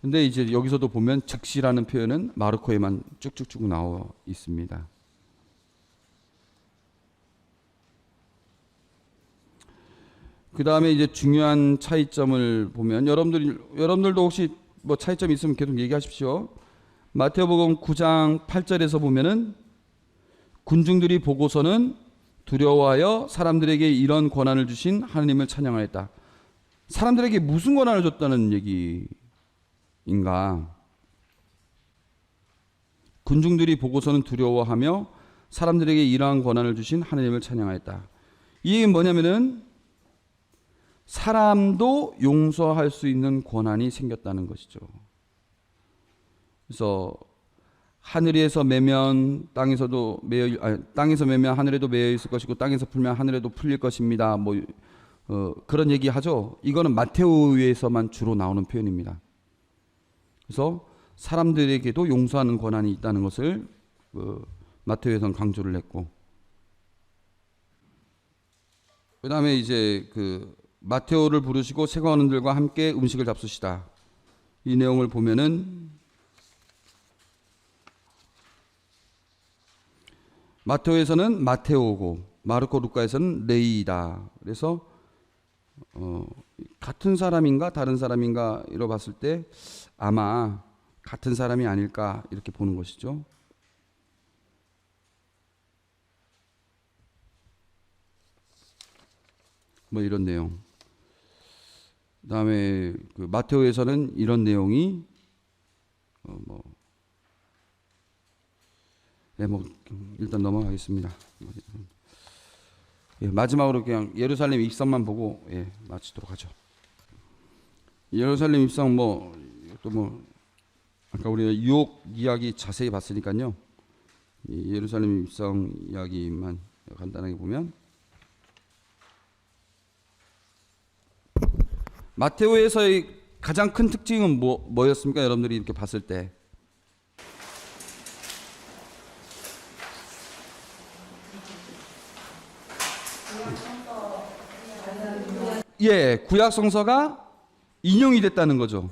근데 이제 여기서도 보면 즉시라는 표현은 마르코에만 쭉쭉쭉 나와 있습니다. 그 다음에 이제 중요한 차이점을 보면, 여러분들도 혹시 뭐 차이점이 있으면 계속 얘기하십시오. 마태복음 9장 8절에서 보면은 군중들이 보고서는 두려워하여 사람들에게 이런 권한을 주신 하나님을 찬양하였다. 사람들에게 무슨 권한을 줬다는 얘기인가? 군중들이 보고서는 두려워하며 사람들에게 이러한 권한을 주신 하나님을 찬양하였다. 이 얘기는 뭐냐면은 사람도 용서할 수 있는 권한이 생겼다는 것이죠. 그래서 하늘에서 매면 땅에서도 땅에서 매면 하늘에도 매여 있을 것이고 땅에서 풀면 하늘에도 풀릴 것입니다. 그런 얘기 하죠. 이거는 마테오에서만 주로 나오는 표현입니다. 그래서 사람들에게도 용서하는 권한이 있다는 것을 마테오에서는 강조를 했고, 그 다음에 이제 마테오를 부르시고 세관원들과 함께 음식을 잡수시다. 이 내용을 보면은 마테오에서는 마테오고 마르코 루카에서는 레이다. 그래서 같은 사람인가 다른 사람인가 이러 봤을 때 아마 같은 사람이 아닐까 이렇게 보는 것이죠. 이런 내용. 그다음에 마테오에서는 이런 내용이 일단 넘어가겠습니다. 마지막으로 그냥 예루살렘 입성만 보고 마치도록 하죠. 예루살렘 입성 아까 우리가 유혹 이야기 자세히 봤으니까요. 예루살렘 입성 이야기만 간단하게 보면 마테오에서의 가장 큰 특징은 뭐였습니까? 여러분들이 이렇게 봤을 때 구약 성서가 인용이 됐다는 거죠.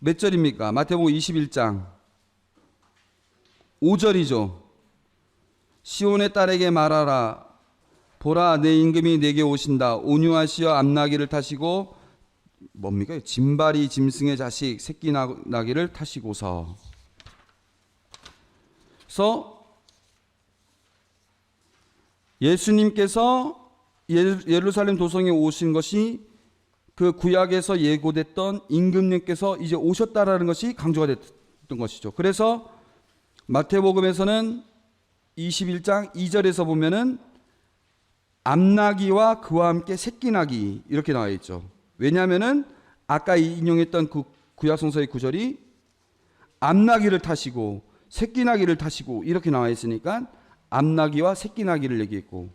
몇 절입니까? 마태복음 21장 5절이죠. 시온의 딸에게 말하라. 보라, 내 임금이 내게 오신다. 온유하시어 암나귀를 타시고 뭡니까? 짐발이 짐승의 자식 새끼 나귀를 타시고서. 그래서 예수님께서 예루살렘 도성에 오신 것이 그 구약에서 예고됐던 임금님께서 이제 오셨다라는 것이 강조가 됐던 것이죠. 그래서 마태복음에서는 21장 2절에서 보면은 암나귀와 그와 함께 새끼나귀 이렇게 나와 있죠. 왜냐하면은 아까 인용했던 그 구약성서의 구절이 암나귀를 타시고 새끼나귀를 타시고 이렇게 나와 있으니까 암나귀와 새끼나귀를 얘기했고,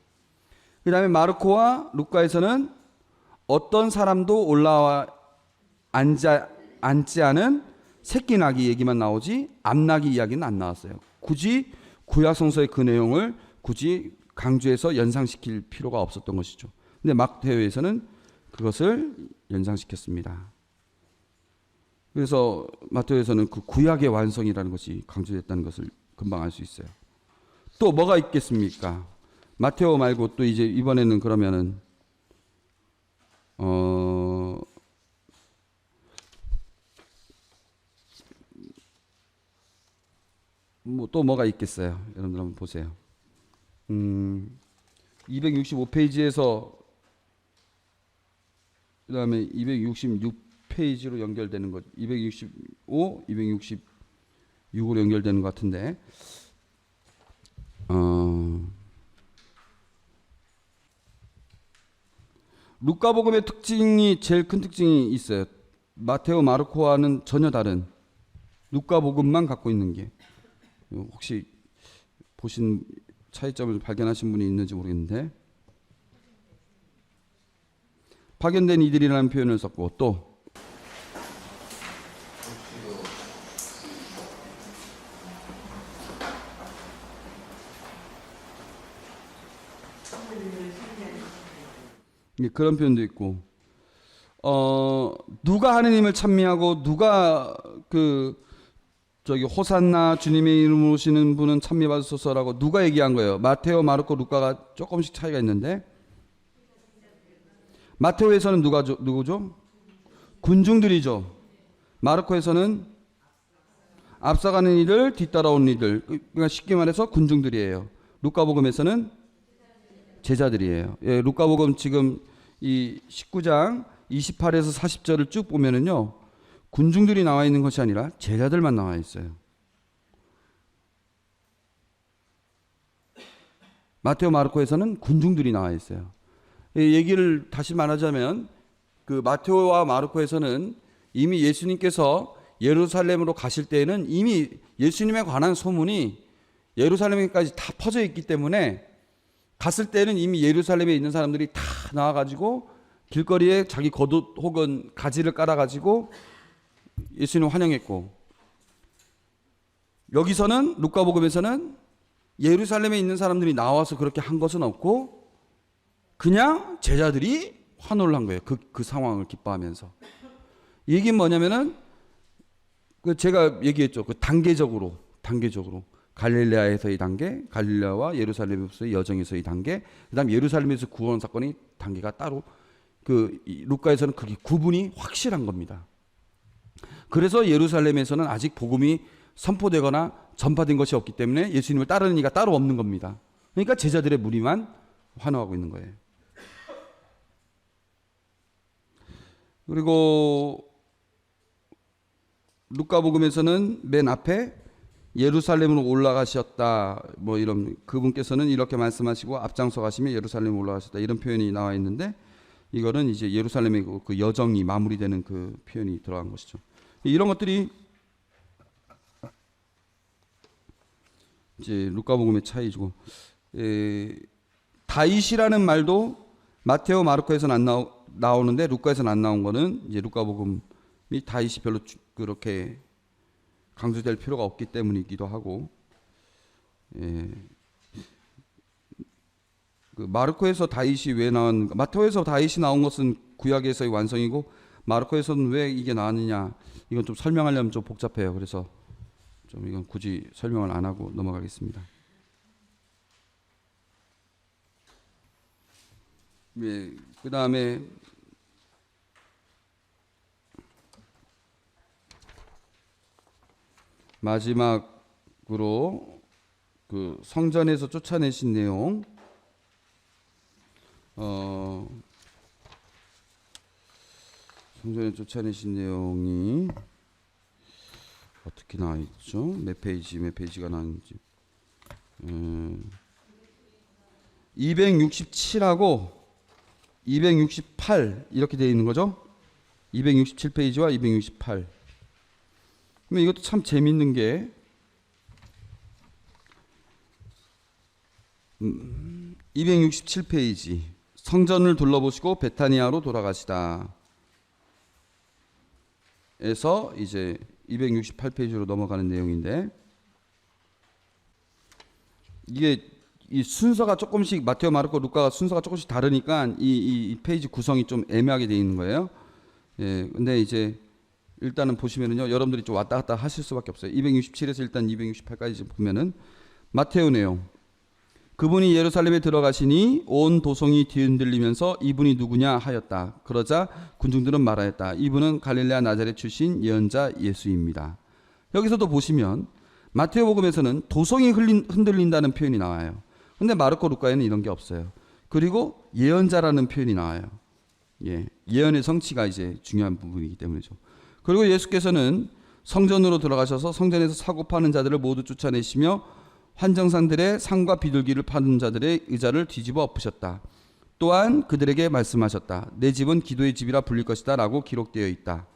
그 다음에 마르코와 루카에서는 어떤 사람도 올라와 앉지 않은 새끼나귀 얘기만 나오지 암나귀 이야기는 안 나왔어요. 굳이 구약성서의 그 내용을 굳이 강조해서 연상시킬 필요가 없었던 것이죠. 근데 마테오에서는 그것을 연상시켰습니다. 그래서 마테오에서는 그 구약의 완성이라는 것이 강조됐다는 것을 금방 알 수 있어요. 또 뭐가 있겠습니까? 마테오 말고 또 이제 이번에는 그러면은 또 뭐가 있겠어요? 여러분들 한번 보세요. 265페이지에서 그 다음에 266페이지로 연결되는 것, 265, 266으로 연결되는 것 같은데, 루카복음의 특징이 제일 큰 특징이 있어요. 마테오, 마르코와는 전혀 다른 루카복음만 갖고 있는 게, 혹시 보신 차이점을 발견하신 분이 있는지 모르겠는데, 파견된 이들이라는 표현을 썼고, 또 그런 표현도 있고, 누가 하느님을 찬미하고 누가 호산나 주님의 이름으로 오시는 분은 찬미 받으소서라고 누가 얘기한 거예요? 마테오, 마르코, 루카가 조금씩 차이가 있는데, 마테오에서는 누구죠? 군중들이죠. 마르코에서는 앞서가는 이들, 뒤따라오는 이들. 그러니까 쉽게 말해서 군중들이에요. 루카복음에서는 제자들이에요. 예, 루카복음 지금 이 19장 28에서 40절을 쭉 보면은요, 군중들이 나와 있는 것이 아니라 제자들만 나와 있어요. 마테오, 마르코에서는 군중들이 나와 있어요. 이 얘기를 다시 말하자면 그 마테오와 마르코에서는 이미 예수님께서 예루살렘으로 가실 때에는 이미 예수님에 관한 소문이 예루살렘까지 다 퍼져 있기 때문에 갔을 때는 이미 예루살렘에 있는 사람들이 다 나와가지고 길거리에 자기 겉옷 혹은 가지를 깔아가지고 예수님 환영했고, 여기서는 루카복음에서는 예루살렘에 있는 사람들이 나와서 그렇게 한 것은 없고 그냥 제자들이 환호를 한 거예요. 그 상황을 기뻐하면서. 이 얘기는 뭐냐면은 그 제가 얘기했죠. 그 단계적으로 갈릴레아에서의 단계, 갈릴레아와 예루살렘에서의 여정에서의 단계, 그다음 예루살렘에서 구원 사건이 단계가 따로 그 루카에서는 그게 구분이 확실한 겁니다. 그래서 예루살렘에서는 아직 복음이 선포되거나 전파된 것이 없기 때문에 예수님을 따르는 이가 따로 없는 겁니다. 그러니까 제자들의 무리만 환호하고 있는 거예요. 그리고 루카복음에서는 맨 앞에 예루살렘으로 올라가셨다, 뭐 이런, 그분께서는 이렇게 말씀하시고 앞장서 가시며 예루살렘에 올라가셨다, 이런 표현이 나와 있는데, 이거는 이제 예루살렘의 그 여정이 마무리되는 그 표현이 들어간 것이죠. 이런 것들이 이제 루카복음의 차이죠. 다윗이라는 말도 마테오, 마르코에서는 안 나오는데 루카에서는 안 나온 거는 이제 루카복음이 다윗이 별로 그렇게 강조될 필요가 없기 때문이기도 하고, 그 마르코에서 다윗이 왜 나왔는가? 마테오에서 다윗이 나온 것은 구약에서의 완성이고 마르코에서는 왜 이게 나왔느냐? 이건 좀 설명하려면 좀 복잡해요. 그래서 좀 이건 굳이 설명을 안 하고 넘어가겠습니다. 예, 그 다음에 마지막으로 그 성전에서 쫓아내신 내용, 성전에 쫓아내신 내용이 어떻게 나와 있죠? 몇 페이지가 나왔는지. 267하고 268 이렇게 되어 있는 거죠. 267페이지와 268. 그러면 이것도 참 재밌는 게 267페이지, 성전을 둘러보시고 베타니아로 돌아가시다 에서 이제 268페이지로 넘어가는 내용인데, 이게 이 순서가 조금씩 마테오, 마르코, 루카가 순서가 조금씩 다르니까 이 페이지 구성이 좀 애매하게 되어 있는 거예요. 예, 근데 이제 일단은 보시면은요, 여러분들이 좀 왔다 갔다 하실 수밖에 없어요. 267에서 일단 268까지 보면은 마테오 내용. 그분이 예루살렘에 들어가시니 온 도성이 뒤흔들리면서 이분이 누구냐 하였다. 그러자 군중들은 말하였다. 이분은 갈릴레아 나자렛 출신 예언자 예수입니다. 여기서도 보시면 마테오복음에서는 도성이 흔들린다는 표현이 나와요. 근데 마르코, 루카에는 이런 게 없어요. 그리고 예언자라는 표현이 나와요. 예, 예언의 성취가 이제 중요한 부분이기 때문이죠. 그리고 예수께서는 성전으로 들어가셔서 성전에서 사고 파는 자들을 모두 쫓아내시며 환정상들의 상과 비둘기를 파는 자들의 의자를 뒤집어 엎으셨다. 또한 그들에게 말씀하셨다. 내 집은 기도의 집이라 불릴 것이다 라고 기록되어 있다.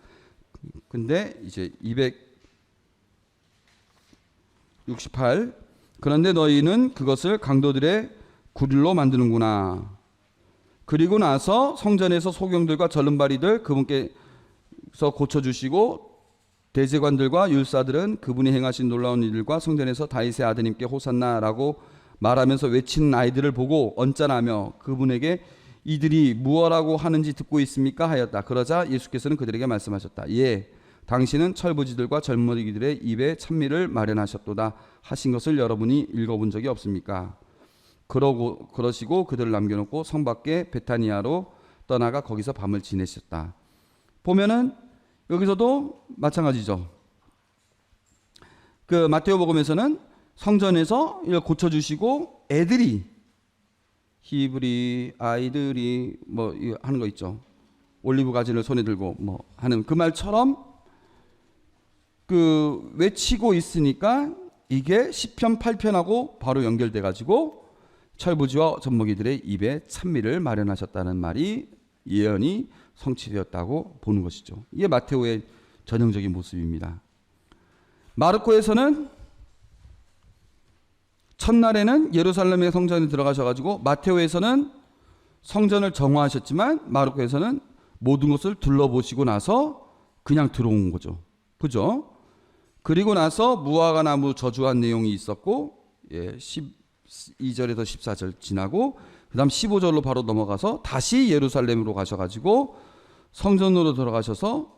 근데 이제 268, 그런데 너희는 그것을 강도들의 굴로 만드는구나. 그리고 나서 성전에서 소경들과 절름발이들 그분께서 고쳐주시고, 대제관들과 율사들은 그분이 행하신 놀라운 일들과 성전에서 다윗의 아드님께 호산나라고 말하면서 외치는 아이들을 보고 언짢아하며 그분에게 이들이 무엇라고 하는지 듣고 있습니까 하였다. 그러자 예수께서는 그들에게 말씀하셨다. 예, 당신은 철부지들과 젊은이들의 입에 찬미를 마련하셨도다 하신 것을 여러분이 읽어본 적이 없습니까? 그러시고 그들을 남겨놓고 성 밖에 베타니아로 떠나가 거기서 밤을 지내셨다. 보면은 여기서도 마찬가지죠. 그 마테오복음에서는 성전에서 이걸 고쳐주시고 애들이 히브리 아이들이 뭐 이거 하는 거 있죠. 올리브 가지를 손에 들고 뭐 하는 그 말처럼 그 외치고 있으니까 이게 시편 8편하고 바로 연결돼 가지고 철부지와 젖먹이들의 입에 찬미를 마련하셨다는 말이 예언이 성취되었다고 보는 것이죠. 이게 마테오의 전형적인 모습입니다. 마르코에서는 첫날에는 예루살렘의 성전에 들어가셔가지고 마테오에서는 성전을 정화하셨지만 마르코에서는 모든 것을 둘러보시고 나서 그냥 들어온 거죠. 그죠? 그리고 나서 무화과 나무 저주한 내용이 있었고 12절에서 14절 지나고 그 다음 15절로 바로 넘어가서 다시 예루살렘으로 가셔가지고 성전으로 들어가셔서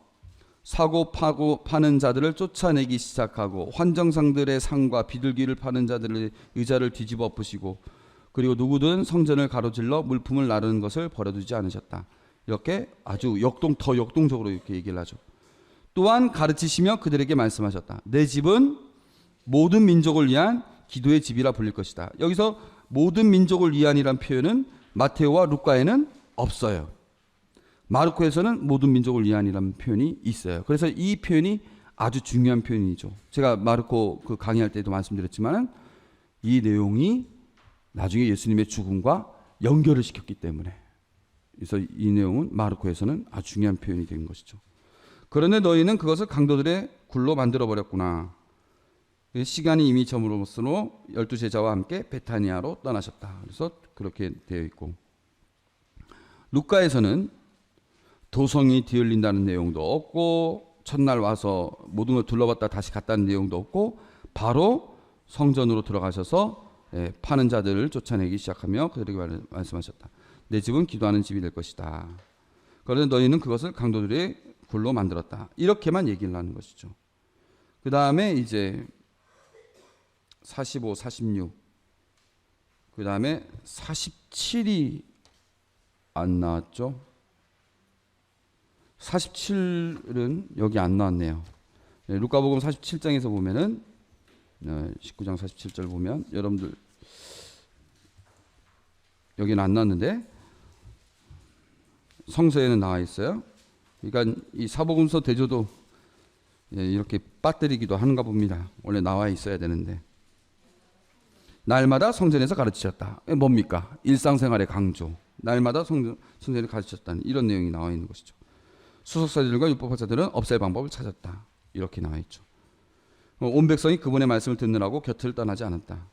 사고 파고 파는 자들을 쫓아내기 시작하고 환정상들의 상과 비둘기를 파는 자들의 의자를 뒤집어 엎으시고 그리고 누구든 성전을 가로질러 물품을 나르는 것을 버려두지 않으셨다. 이렇게 아주 더 역동적으로 이렇게 얘기를 하죠. 또한 가르치시며 그들에게 말씀하셨다. 내 집은 모든 민족을 위한 기도의 집이라 불릴 것이다. 여기서 모든 민족을 위한이란 표현은 마테오와 루카에는 없어요. 마르코에서는 모든 민족을 위한이라는 표현이 있어요. 그래서 이 표현이 아주 중요한 표현이죠. 제가 마르코 그 강의할 때도 말씀드렸지만 이 내용이 나중에 예수님의 죽음과 연결을 시켰기 때문에 그래서 이 내용은 마르코에서는 아주 중요한 표현이 된 것이죠. 그런데 너희는 그것을 강도들의 굴로 만들어버렸구나. 시간이 이미 저물었으므로 12제자와 함께 베타니아로 떠나셨다. 그래서 그렇게 되어 있고 루카에서는 도성이 뒤흔린다는 내용도 없고 첫날 와서 모든 걸 둘러봤다 다시 갔다는 내용도 없고 바로 성전으로 들어가셔서 파는 자들을 쫓아내기 시작하며 그들에게 말씀하셨다. 내 집은 기도하는 집이 될 것이다. 그런데 너희는 그것을 강도들의 굴로 만들었다. 이렇게만 얘기를 하는 것이죠. 그 다음에 이제 45, 46, 그 다음에 47이 안 나왔죠. 47은 여기 안 나왔네요. 루카복음 47장에서 보면은 19장 47절 보면 여러분들 여기는 안 나왔는데 성서에는 나와 있어요. 그러니까 이 사복음서 대조도 이렇게 빠뜨리기도 하는가 봅니다. 원래 나와 있어야 되는데 날마다 성전에서 가르치셨다. 뭡니까? 일상생활의 강조. 날마다 성전에 가르치셨다는 이런 내용이 나와 있는 것이죠. 수석사들과 율법학자들은 없앨 방법을 찾았다. 이렇게 나와 있죠. 온 백성이 그분의 말씀을 듣느라고 곁을 떠나지 않았다.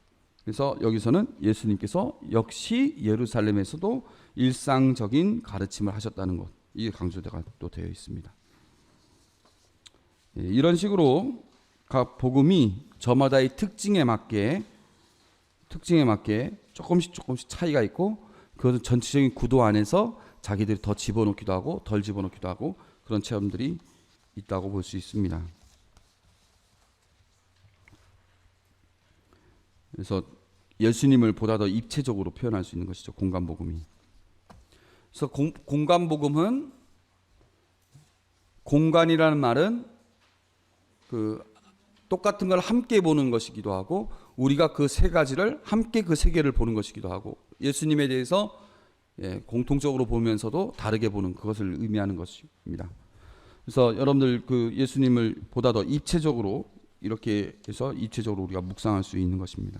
그래서 여기서는 예수님께서 역시 예루살렘에서도 일상적인 가르침을 하셨다는 것, 이게 강조가 또 되어 있습니다. 이런 식으로 각 복음이 저마다의 특징에 맞게 조금씩 차이가 있고 그것은 전체적인 구도 안에서 자기들이 더 집어넣기도 하고 덜 집어넣기도 하고 그런 체험들이 있다고 볼 수 있습니다. 그래서 예수님을 보다 더 입체적으로 표현할 수 있는 것이죠. 공간복음이. 그래서 공간복음은 공간이라는 말은 그 똑같은 걸 함께 보는 것이기도 하고 우리가 그 세 가지를 함께 그 세계를 보는 것이기도 하고 예수님에 대해서 공통적으로 보면서도 다르게 보는 그것을 의미하는 것입니다. 그래서 여러분들 그 예수님을 보다 더 입체적으로 이렇게 해서 입체적으로 우리가 묵상할 수 있는 것입니다.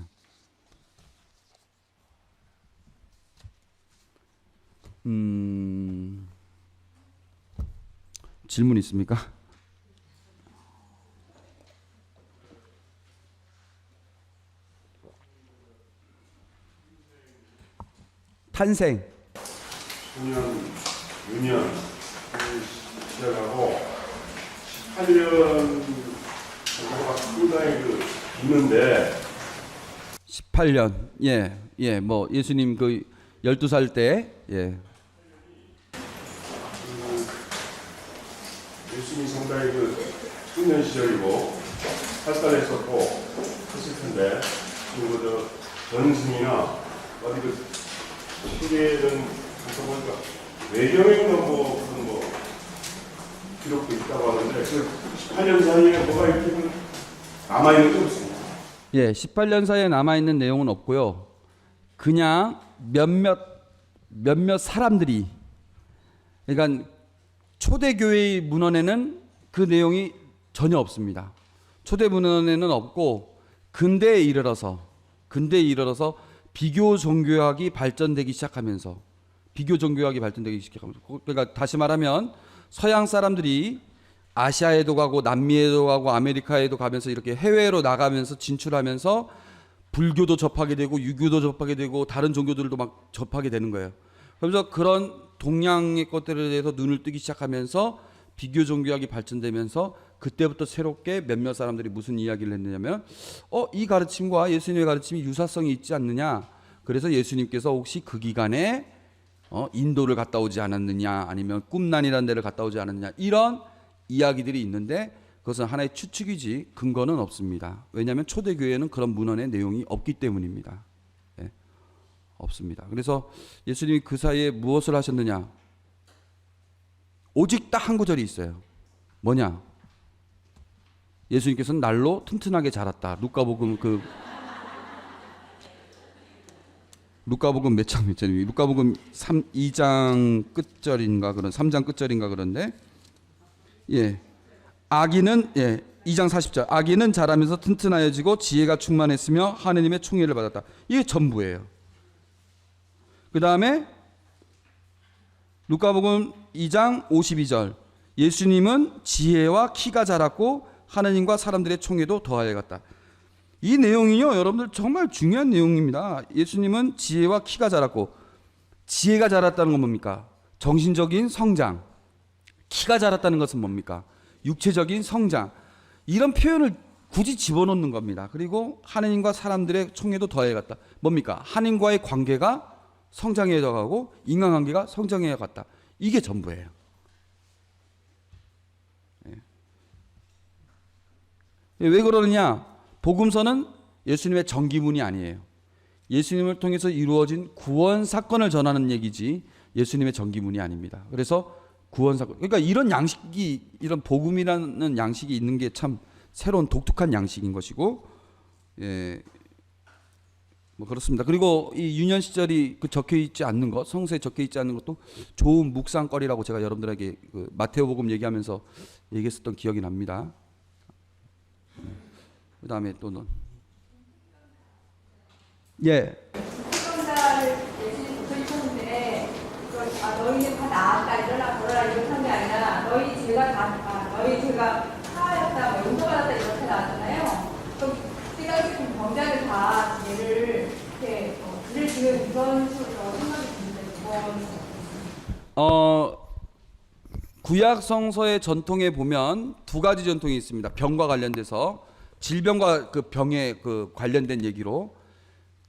질문 있습니까? 탄생. 유년 시작하고 18년 정도가 상당히 있는데 18년. 뭐 예수님 그 12살 때 예수님이 상당히 청년 시절이고 살살했었고 했을 텐데 그리고 전승이나 어디 시대에는 보니까 외경에는 기록도 있다고 하는데 그 18년 사이에 뭐가 이렇게 남아있는 게 없습니다. 예, 18년사에 남아있는 내용은 없고요. 그냥 몇몇 사람들이, 그러니까 초대교회의 문헌에는 그 내용이 전혀 없습니다. 초대 문헌에는 없고 근대에 이르러서 비교 종교학이 발전되기 시작하면서 그러니까 다시 말하면 서양 사람들이 아시아에도 가고 남미에도 가고 아메리카에도 가면서 이렇게 해외로 나가면서 진출하면서 불교도 접하게 되고 유교도 접하게 되고 다른 종교들도 막 접하게 되는 거예요. 그래서 그런 동양의 것들에 대해서 눈을 뜨기 시작하면서 비교 종교학이 발전되면서 그때부터 새롭게 몇몇 사람들이 무슨 이야기를 했느냐면 이 가르침과 예수님의 가르침이 유사성이 있지 않느냐. 그래서 예수님께서 혹시 그 기간에 인도를 갔다 오지 않았느냐, 아니면 꿈난이라는 데를 갔다 오지 않았느냐, 이런 이야기들이 있는데 그것은 하나의 추측이지 근거는 없습니다. 왜냐하면 초대교회에는 그런 문헌의 내용이 없기 때문입니다. 예, 없습니다. 그래서 예수님이 그 사이에 무엇을 하셨느냐, 오직 딱 한 구절이 있어요. 뭐냐? 예수님께서는 날로 튼튼하게 자랐다. 루카복음 몇 장이에요? 루카복음 2장 끝절인가 그런 3장 끝절인가 그런데 아기는 2장 40절 아기는 자라면서 튼튼하여지고 지혜가 충만했으며 하느님의 총애를 받았다. 이게 전부예요. 그 다음에 루카복음 2장 52절 예수님은 지혜와 키가 자랐고 하느님과 사람들의 총애도 더하여 갔다. 이 내용이요, 여러분들 정말 중요한 내용입니다. 예수님은 지혜와 키가 자랐고, 지혜가 자랐다는 건 뭡니까? 정신적인 성장. 키가 자랐다는 것은 뭡니까? 육체적인 성장. 이런 표현을 굳이 집어넣는 겁니다. 그리고 하느님과 사람들의 총애도 더해 갔다. 뭡니까? 하느님과의 관계가 성장해 가고 인간관계가 성장해 갔다. 이게 전부예요. 왜 그러느냐? 복음서는 예수님의 전기문이 아니에요. 예수님을 통해서 이루어진 구원 사건을 전하는 얘기지 예수님의 전기문이 아닙니다. 그래서 구원 사건, 그러니까 이런 양식이, 이런 복음이라는 양식이 있는 게 참 새로운 독특한 양식인 것이고, 뭐 그렇습니다. 그리고 이 유년 시절이 적혀 있지 않는 것, 성서에 적혀 있지 않는 것도 좋은 묵상거리라고 제가 여러분들에게 그 마테오복음 얘기하면서 얘기했었던 기억이 납니다. 그 다음에 또는 수정자를 예수님 고쳐주셨는데 너희는 다 나았다 일어나 걸어라 이렇게 한 게 아니라 너희 죄가 사하였다 용서받았다 이렇게 나왔잖아요. 그럼 찌가지고 병자를 다 얘를 이렇게 글을 지은 이런 식으로 생각이 드는데 구약 성서의 전통에 보면 두 가지 전통이 있습니다. 병과 관련돼서 질병과 그 병에 그 관련된 얘기로,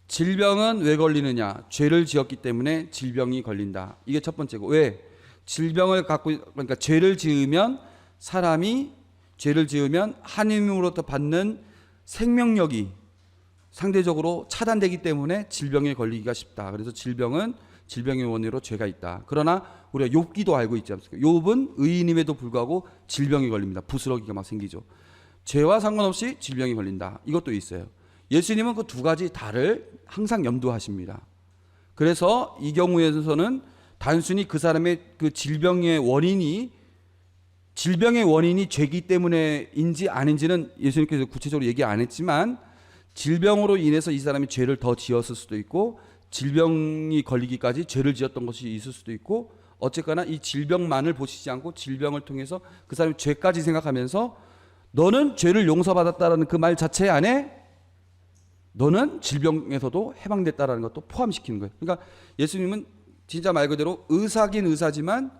질병은 왜 걸리느냐? 죄를 지었기 때문에 질병이 걸린다. 이게 첫 번째고, 왜? 그러니까 죄를 지으면 사람이 죄를 지으면 하나님으로부터 받는 생명력이 상대적으로 차단되기 때문에 질병에 걸리기가 쉽다. 그래서 질병의 원인으로 죄가 있다. 그러나 우리가 욥기도 알고 있지 않습니까? 욥은 의인임에도 불구하고 질병이 걸립니다. 부스러기가 막 생기죠. 죄와 상관없이 질병이 걸린다. 이것도 있어요. 예수님은 그 두 가지 다를 항상 염두하십니다. 그래서 이 경우에서는 단순히 그 사람의 그 질병의 원인이 죄이기 때문에인지 아닌지는 예수님께서 구체적으로 얘기 안 했지만, 질병으로 인해서 이 사람이 죄를 더 지었을 수도 있고, 질병이 걸리기까지 죄를 지었던 것이 있을 수도 있고, 어쨌거나 이 질병만을 보시지 않고 질병을 통해서 그 사람이 죄까지 생각하면서 너는 죄를 용서받았다라는 그 말 자체 안에 너는 질병에서도 해방됐다라는 것도 포함시키는 거예요. 그러니까 예수님은 진짜 말 그대로 의사긴 의사지만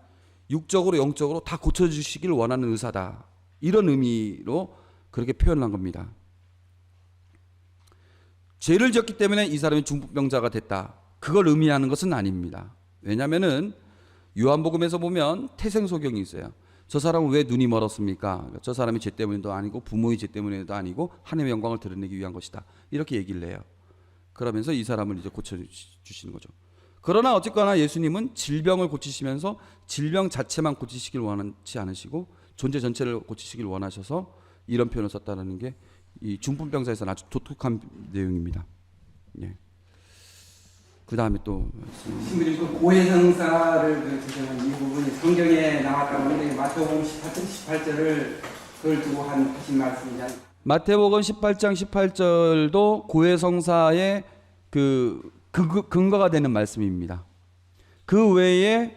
육적으로 영적으로 다 고쳐주시길 원하는 의사다. 이런 의미로 그렇게 표현을 한 겁니다. 죄를 지었기 때문에 이 사람이 중풍병자가 됐다. 그걸 의미하는 것은 아닙니다. 왜냐하면은 요한복음에서 보면 태생소경이 있어요. 저 사람은 왜 눈이 멀었습니까? 저 사람이 죄 때문에도 아니고 부모의 죄 때문에도 아니고 하나님의 영광을 드러내기 위한 것이다. 이렇게 얘기를 해요. 그러면서 이 사람을 이제 고쳐주시는 거죠. 그러나 어쨌거나 예수님은 질병을 고치시면서 질병 자체만 고치시길 원하지 않으시고 존재 전체를 고치시길 원하셔서 이런 표현을 썼다는 게 이 중풍병자에서는 아주 독특한 내용입니다. 예. 그 다음에 또 신부님 그 고해성사를 그 주장한 이 부분이 성경에 나왔다고 하는데 마태복음 18절을 그걸 두고 하신 말씀이잖아요. 마태복음 18장 18절도 고해성사의 그 근거가 되는 말씀입니다. 그 외에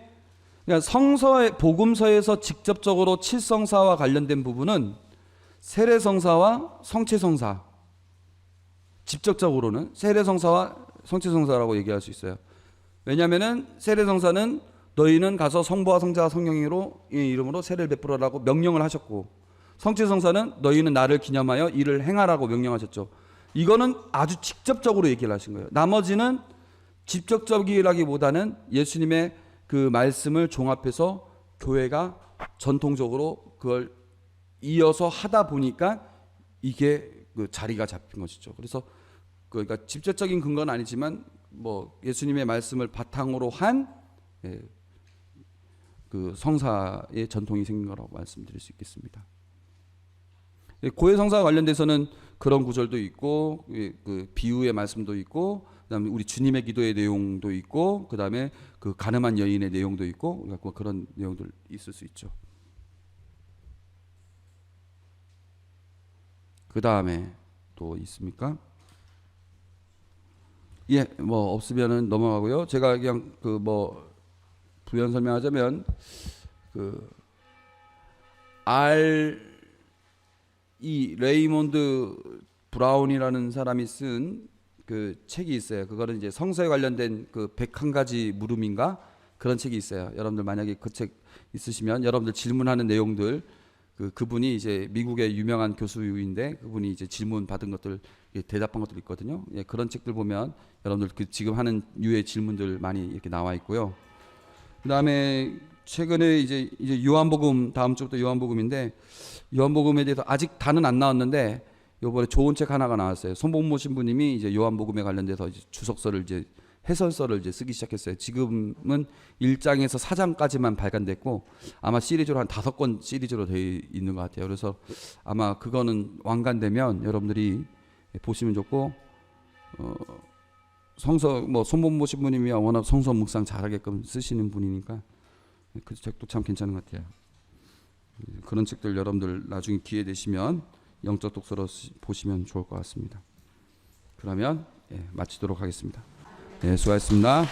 그러니까 성서의 복음서에서 직접적으로 칠성사와 관련된 부분은 세례성사와 성체성사, 직접적으로는 세례성사와 성체성사라고 얘기할 수 있어요. 왜냐하면은 세례성사는 너희는 가서 성부와 성자와 성령으로 이 이름으로 세례를 베풀어라고 명령을 하셨고, 성체성사는 너희는 나를 기념하여 이를 행하라고 명령하셨죠. 이거는 아주 직접적으로 얘기를 하신 거예요. 나머지는 직접적이라기보다는 예수님의 그 말씀을 종합해서 교회가 전통적으로 그걸 이어서 하다 보니까 이게 그 자리가 잡힌 것이죠. 그래서 그러니까 직접적인 근거는 아니지만 뭐 예수님의 말씀을 바탕으로 한 그 성사의 전통이 생긴 거라고 말씀드릴 수 있겠습니다. 고해성사와 관련돼서는 그런 구절도 있고 그 비유의 말씀도 있고 그다음에 우리 주님의 기도의 내용도 있고 그다음에 그 가늠한 여인의 내용도 있고 그런 내용들 있을 수 있죠. 그다음에 또 있습니까? 예, 뭐 없으면은 넘어가고요. 제가 그냥 그 뭐 부연 설명하자면 그 레이몬드 브라운이라는 사람이 쓴 그 책이 있어요. 그거는 이제 성서에 관련된 그 101가지 물음인가 그런 책이 있어요. 여러분들 만약에 그 책 있으시면 여러분들 질문하는 내용들 그분이 이제 미국의 유명한 교수인데 그분이 이제 질문 받은 것들 대답한 것들 있거든요. 예, 그런 책들 보면 여러분들 그 지금 하는 유의 질문들 많이 이렇게 나와 있고요. 그다음에 최근에 이제 요한복음 다음 주부터 요한복음인데 요한복음에 대해서 아직 다는 안 나왔는데 이번에 좋은 책 하나가 나왔어요. 손봉모 신부님이 이제 요한복음에 관련돼서 이제 주석서를 이제 해설서를 이제 쓰기 시작했어요. 지금은 1장에서 4장까지만 발간됐고 아마 시리즈로 한 5권 시리즈로 되어 있는 것 같아요. 그래서 아마 그거는 완간되면 여러분들이 보시면 좋고 성서 뭐 손봉모 신부님이 워낙 성서 묵상 잘하게끔 쓰시는 분이니까 그 책도 참 괜찮은 것 같아요. 그런 책들 여러분들 나중에 기회 되시면 영적 독서로 보시면 좋을 것 같습니다. 그러면 마치도록 하겠습니다. 네, 수고하셨습니다.